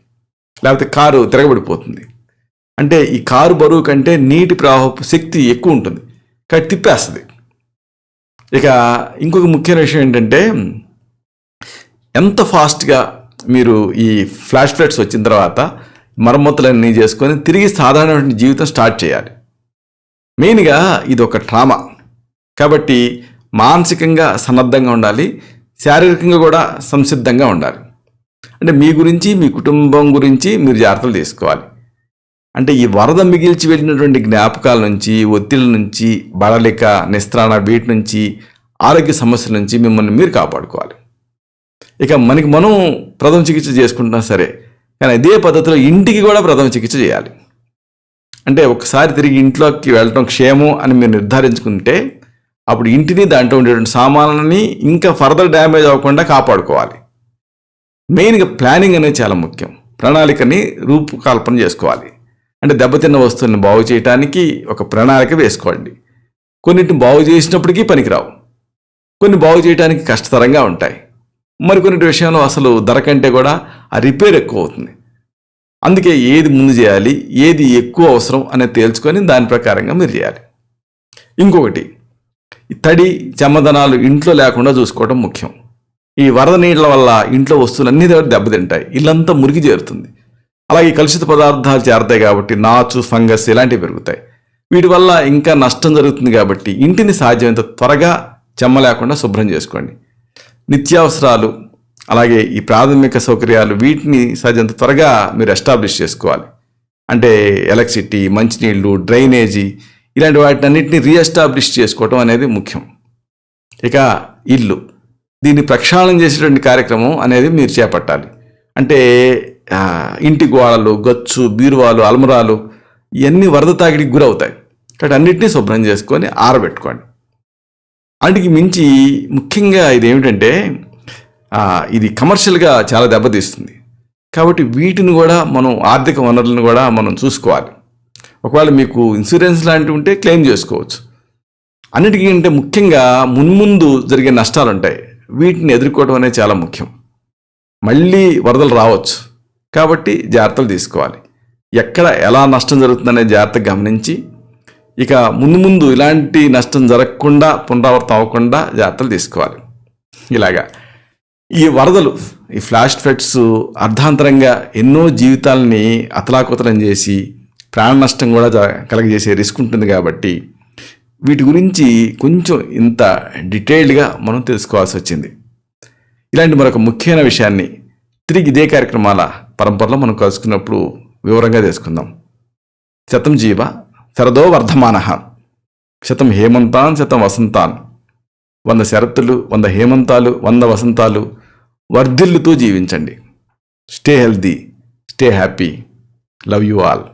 లేకపోతే కారు తిరగబడిపోతుంది. అంటే ఈ కారు బరువు కంటే నీటి ప్రవాహపు శక్తి ఎక్కువ ఉంటుంది కాబట్టి తిప్పేస్తుంది. ఇక ఇంకొక ముఖ్యమైన విషయం ఏంటంటే, ఎంత ఫాస్ట్గా మీరు ఈ ఫ్లాష్ ఫ్లడ్స్ వచ్చిన తర్వాత మరమ్మతులన్నీ చేసుకొని తిరిగి సాధారణమైన జీవితం స్టార్ట్ చేయాలి. మెయిన్గా ఇది ఒక ట్రామా కాబట్టి మానసికంగా సన్నద్ధంగా ఉండాలి, శారీరకంగా కూడా సంసిద్ధంగా ఉండాలి. అంటే మీ గురించి, మీ కుటుంబం గురించి మీరు జాగ్రత్తలు తీసుకోవాలి. అంటే ఈ వరద మిగిల్చి వెళ్ళినటువంటి జ్ఞాపకాల నుంచి, ఒత్తిళ్ళ నుంచి, బడలిక, నిస్త్రాణ, వీటి నుంచి, ఆరోగ్య సమస్యల నుంచి మిమ్మల్ని మీరు కాపాడుకోవాలి. ఇక మనం ప్రథమ చికిత్స చేసుకుంటున్నా సరే, కానీ అదే పద్ధతిలో ఇంటికి కూడా ప్రథమ చికిత్స చేయాలి. అంటే ఒకసారి తిరిగి ఇంట్లోకి వెళ్ళటం క్షేమం అని మీరు నిర్ధారించుకుంటే అప్పుడు ఇంటిని, దాంట్లో ఉండేటువంటి సామాన్లని ఇంకా ఫర్దర్ డ్యామేజ్ అవ్వకుండా కాపాడుకోవాలి. మెయిన్గా ప్లానింగ్ అనేది చాలా ముఖ్యం. ప్రణాళికని రూపకల్పన చేసుకోవాలి. అంటే దెబ్బతిన్న వస్తువులను బాగు చేయడానికి ఒక ప్రణాళిక వేసుకోండి. కొన్నిటిని బాగు చేసినప్పటికీ పనికిరావు, కొన్ని బాగు చేయడానికి కష్టతరంగా ఉంటాయి, మరికొన్నిటి విషయంలో అసలు ధర కంటే కూడా ఆ రిపేర్ ఎక్కువ అవుతుంది. అందుకే ఏది ముందు చేయాలి, ఏది ఎక్కువ అవసరం అనేది తేల్చుకొని దాని ప్రకారంగా మీరు చేయాలి. ఇంకొకటి, తడి చెమ్మదనాలు ఇంట్లో లేకుండా చూసుకోవడం ముఖ్యం. ఈ వరద నీళ్ళ వల్ల ఇంట్లో వస్తువులన్నీ దెబ్బతింటాయి, ఇల్లంతా మురికి చేరుతుంది. అలాగే కలుషిత పదార్థాలు చేరతాయి కాబట్టి నాచు, ఫంగస్ ఇలాంటివి పెరుగుతాయి. వీటి వల్ల ఇంకా నష్టం జరుగుతుంది కాబట్టి ఇంటిని సాధ్యమైనంత త్వరగా చెమ్మ లేకుండా శుభ్రం చేసుకోండి. నిత్యావసరాలు అలాగే ఈ ప్రాథమిక సౌకర్యాలు వీటిని సాధ్యమైనంత త్వరగా మీరు ఎస్టాబ్లిష్ చేసుకోవాలి. అంటే ఎలక్ట్రిసిటీ, మంచినీళ్ళు, డ్రైనేజీ ఇలాంటి వాటినన్నింటినీ రీఎస్టాబ్లిష్ చేసుకోవటం అనేది ముఖ్యం. ఇక ఇల్లు, దీన్ని ప్రక్షాళన చేసేటువంటి కార్యక్రమం అనేది మీరు చేపట్టాలి. అంటే ఇంటి గోడలు, గచ్చు, బీరువాలు, అల్మరాలు ఇవన్నీ వరద తాకిడికి గురవుతాయి కాబట్టి అన్నింటినీ శుభ్రం చేసుకొని ఆరబెట్టుకోండి. వాటికి మించి ముఖ్యంగా ఇది ఏమిటంటే ఇది కమర్షియల్గా చాలా దెబ్బతీస్తుంది కాబట్టి వీటిని కూడా మనం ఆర్థిక వనరులను కూడా మనం చూసుకోవాలి. ఒకవేళ మీకు ఇన్సూరెన్స్ లాంటివి ఉంటే క్లెయిమ్ చేసుకోవచ్చు. అన్నిటికంటే ముఖ్యంగా మున్ముందు జరిగే నష్టాలు ఉంటాయి, వీటిని ఎదుర్కోవడం అనేది చాలా ముఖ్యం. మళ్ళీ వరదలు రావచ్చు కాబట్టి జాగ్రత్తలు తీసుకోవాలి. ఎక్కడ ఎలా నష్టం జరుగుతుందనే జాగ్రత్తగా గమనించి ఇక ముందు ఇలాంటి నష్టం జరగకుండా, పునరావృతం అవ్వకుండా జాగ్రత్తలు తీసుకోవాలి. ఇలాగా ఈ వరదలు, ఈ ఫ్లాష్ ఫ్లడ్స్ అర్ధాంతరంగా ఎన్నో జీవితాలని అతలాకుతలం చేసి ప్రాణ నష్టం కూడా కలగజేసే రిస్క్ ఉంటుంది కాబట్టి వీటి గురించి కొంచెం ఇంత డీటెయిల్డ్గా మనం తెలుసుకోవాల్సి వచ్చింది. ఇలాంటి మరొక ముఖ్యమైన విషయాన్ని తిరిగి ఇదే కార్యక్రమాల పరంపరలో మనం కలుసుకున్నప్పుడు వివరంగా తెలుసుకుందాం. శతం జీవ శరదో వర్ధమానః, శతం హేమంతాన్ శతం వసంతాన్. 100 శరత్తులు, 100 హేమంతాలు, 100 వసంతాలు వర్ధిల్లుతూ జీవించండి. Stay healthy, stay happy. Love you all.